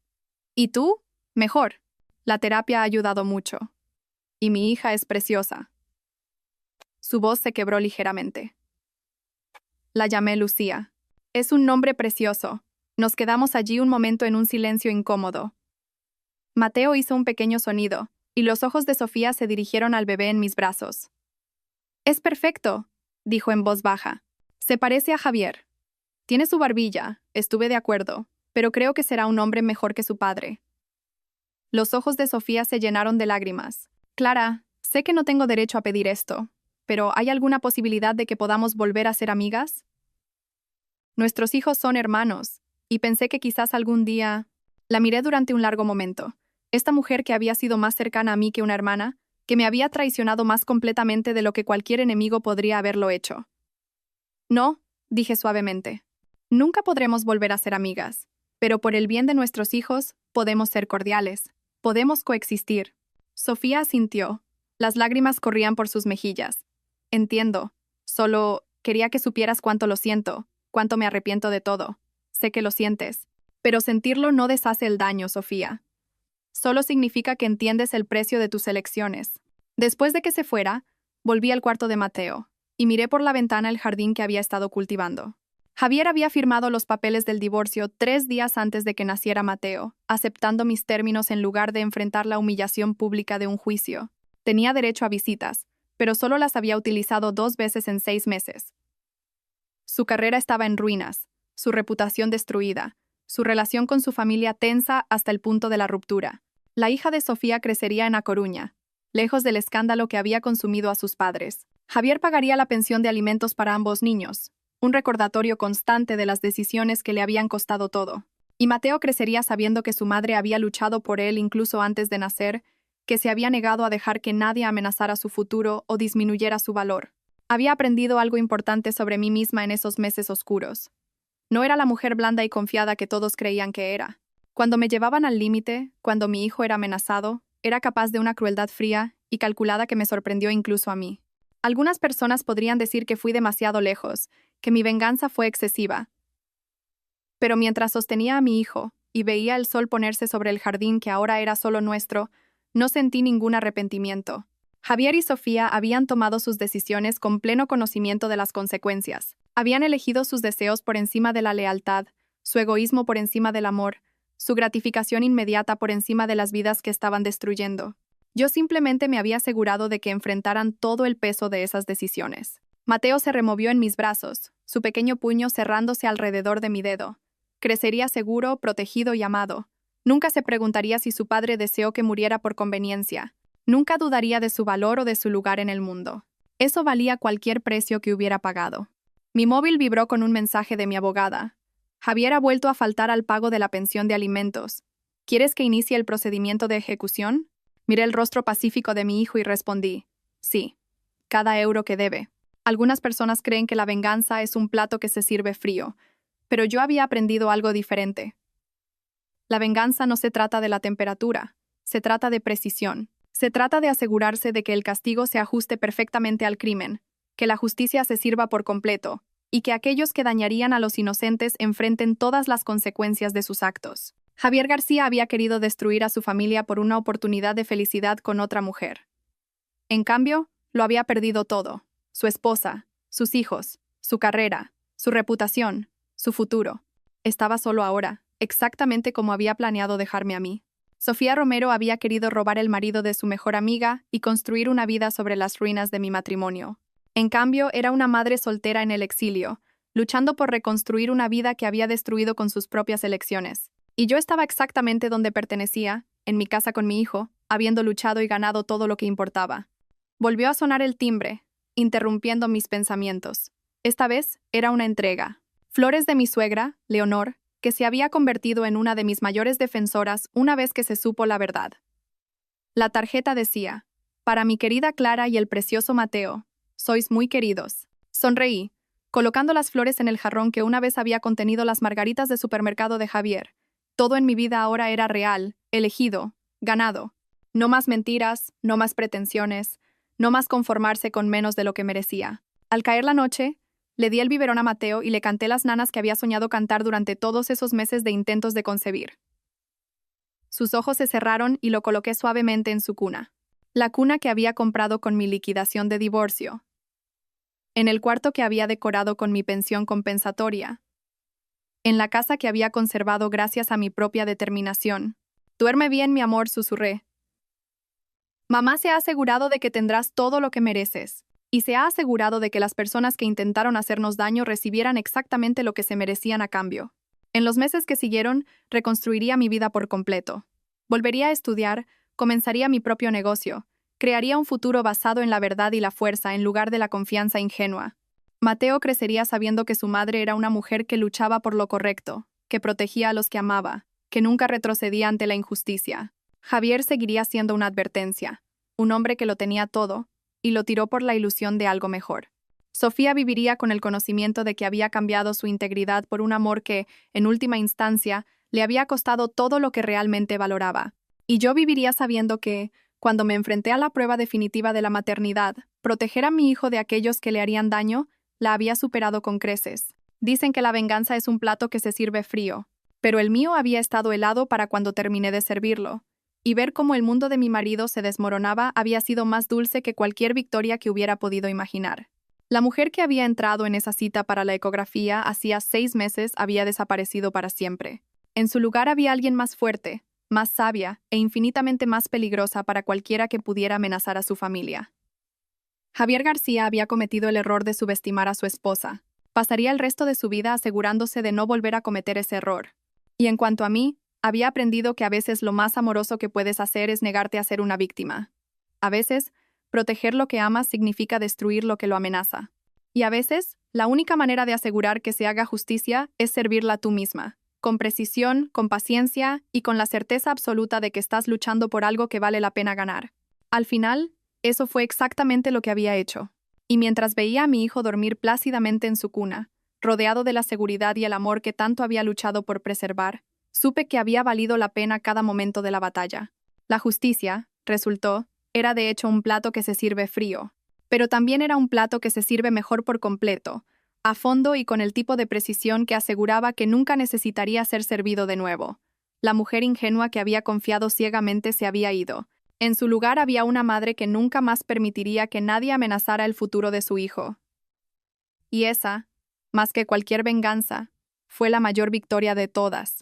¿Y tú? Mejor. La terapia ha ayudado mucho. Y mi hija es preciosa. Su voz se quebró ligeramente. La llamé Lucía. Es un nombre precioso. Nos quedamos allí un momento en un silencio incómodo. Mateo hizo un pequeño sonido, y los ojos de Sofía se dirigieron al bebé en mis brazos. Es perfecto, dijo en voz baja. Se parece a Javier. Tiene su barbilla, estuve de acuerdo, pero creo que será un hombre mejor que su padre. Los ojos de Sofía se llenaron de lágrimas. Clara, sé que no tengo derecho a pedir esto, pero ¿hay alguna posibilidad de que podamos volver a ser amigas? Nuestros hijos son hermanos, y pensé que quizás algún día... La miré durante un largo momento. Esta mujer que había sido más cercana a mí que una hermana, que me había traicionado más completamente de lo que cualquier enemigo podría haberlo hecho. No, dije suavemente. Nunca podremos volver a ser amigas, pero por el bien de nuestros hijos, podemos ser cordiales. Podemos coexistir. Sofía asintió. Las lágrimas corrían por sus mejillas. Entiendo. Solo quería que supieras cuánto lo siento, cuánto me arrepiento de todo. Sé que lo sientes. Pero sentirlo no deshace el daño, Sofía. Solo significa que entiendes el precio de tus elecciones. Después de que se fuera, volví al cuarto de Mateo y miré por la ventana el jardín que había estado cultivando. Javier había firmado los papeles del divorcio 3 días antes de que naciera Mateo, aceptando mis términos en lugar de enfrentar la humillación pública de un juicio. Tenía derecho a visitas, pero solo las había utilizado 2 veces en 6 meses. Su carrera estaba en ruinas, su reputación destruida, su relación con su familia tensa hasta el punto de la ruptura. La hija de Sofía crecería en A Coruña, lejos del escándalo que había consumido a sus padres. Javier pagaría la pensión de alimentos para ambos niños, un recordatorio constante de las decisiones que le habían costado todo. Y Mateo crecería sabiendo que su madre había luchado por él incluso antes de nacer, que se había negado a dejar que nadie amenazara su futuro o disminuyera su valor. Había aprendido algo importante sobre mí misma en esos meses oscuros. No era la mujer blanda y confiada que todos creían que era. Cuando me llevaban al límite, cuando mi hijo era amenazado, era capaz de una crueldad fría y calculada que me sorprendió incluso a mí. Algunas personas podrían decir que fui demasiado lejos, que mi venganza fue excesiva. Pero mientras sostenía a mi hijo y veía el sol ponerse sobre el jardín que ahora era solo nuestro, no sentí ningún arrepentimiento. Javier y Sofía habían tomado sus decisiones con pleno conocimiento de las consecuencias. Habían elegido sus deseos por encima de la lealtad, su egoísmo por encima del amor, su gratificación inmediata por encima de las vidas que estaban destruyendo. Yo simplemente me había asegurado de que enfrentaran todo el peso de esas decisiones. Mateo se removió en mis brazos, su pequeño puño cerrándose alrededor de mi dedo. Crecería seguro, protegido y amado. Nunca se preguntaría si su padre deseó que muriera por conveniencia. Nunca dudaría de su valor o de su lugar en el mundo. Eso valía cualquier precio que hubiera pagado. Mi móvil vibró con un mensaje de mi abogada. Javier ha vuelto a faltar al pago de la pensión de alimentos. ¿Quieres que inicie el procedimiento de ejecución? Miré el rostro pacífico de mi hijo y respondí, sí, cada euro que debe. Algunas personas creen que la venganza es un plato que se sirve frío, pero yo había aprendido algo diferente. La venganza no se trata de la temperatura, se trata de precisión. Se trata de asegurarse de que el castigo se ajuste perfectamente al crimen, que la justicia se sirva por completo, y que aquellos que dañarían a los inocentes enfrenten todas las consecuencias de sus actos. Javier García había querido destruir a su familia por una oportunidad de felicidad con otra mujer. En cambio, lo había perdido todo: su esposa, sus hijos, su carrera, su reputación, su futuro. Estaba solo ahora, exactamente como había planeado dejarme a mí. Sofía Romero había querido robar el marido de su mejor amiga y construir una vida sobre las ruinas de mi matrimonio. En cambio, era una madre soltera en el exilio, luchando por reconstruir una vida que había destruido con sus propias elecciones. Y yo estaba exactamente donde pertenecía, en mi casa con mi hijo, habiendo luchado y ganado todo lo que importaba. Volvió a sonar el timbre, interrumpiendo mis pensamientos. Esta vez era una entrega. Flores de mi suegra, Leonor, que se había convertido en una de mis mayores defensoras una vez que se supo la verdad. La tarjeta decía, para mi querida Clara y el precioso Mateo, sois muy queridos. Sonreí, colocando las flores en el jarrón que una vez había contenido las margaritas de supermercado de Javier. Todo en mi vida ahora era real, elegido, ganado. No más mentiras, no más pretensiones, no más conformarse con menos de lo que merecía. Al caer la noche, le di el biberón a Mateo y le canté las nanas que había soñado cantar durante todos esos meses de intentos de concebir. Sus ojos se cerraron y lo coloqué suavemente en su cuna. La cuna que había comprado con mi liquidación de divorcio. En el cuarto que había decorado con mi pensión compensatoria. En la casa que había conservado gracias a mi propia determinación. Duerme bien, mi amor, susurré. Mamá se ha asegurado de que tendrás todo lo que mereces. Y se ha asegurado de que las personas que intentaron hacernos daño recibieran exactamente lo que se merecían a cambio. En los meses que siguieron, reconstruiría mi vida por completo. Volvería a estudiar, comenzaría mi propio negocio, Crearía un futuro basado en la verdad y la fuerza en lugar de la confianza ingenua. Mateo crecería sabiendo que su madre era una mujer que luchaba por lo correcto, que protegía a los que amaba, que nunca retrocedía ante la injusticia. Javier seguiría siendo una advertencia, un hombre que lo tenía todo, y lo tiró por la ilusión de algo mejor. Sofía viviría con el conocimiento de que había cambiado su integridad por un amor que, en última instancia, le había costado todo lo que realmente valoraba. Y yo viviría sabiendo que, cuando me enfrenté a la prueba definitiva de la maternidad, proteger a mi hijo de aquellos que le harían daño, la había superado con creces. Dicen que la venganza es un plato que se sirve frío, pero el mío había estado helado para cuando terminé de servirlo, y ver cómo el mundo de mi marido se desmoronaba había sido más dulce que cualquier victoria que hubiera podido imaginar. La mujer que había entrado en esa cita para la ecografía hacía 6 meses había desaparecido para siempre. En su lugar había alguien más fuerte, más sabia e infinitamente más peligrosa para cualquiera que pudiera amenazar a su familia. Javier García había cometido el error de subestimar a su esposa. Pasaría el resto de su vida asegurándose de no volver a cometer ese error. Y en cuanto a mí, había aprendido que a veces lo más amoroso que puedes hacer es negarte a ser una víctima. A veces, proteger lo que amas significa destruir lo que lo amenaza. Y a veces, la única manera de asegurar que se haga justicia es servirla tú misma, con precisión, con paciencia y con la certeza absoluta de que estás luchando por algo que vale la pena ganar. Al final, eso fue exactamente lo que había hecho. Y mientras veía a mi hijo dormir plácidamente en su cuna, rodeado de la seguridad y el amor que tanto había luchado por preservar, supe que había valido la pena cada momento de la batalla. La justicia, resultó, era de hecho un plato que se sirve frío, pero también era un plato que se sirve mejor por completo, a fondo y con el tipo de precisión que aseguraba que nunca necesitaría ser servido de nuevo. La mujer ingenua que había confiado ciegamente se había ido. En su lugar había una madre que nunca más permitiría que nadie amenazara el futuro de su hijo. Y esa, más que cualquier venganza, fue la mayor victoria de todas.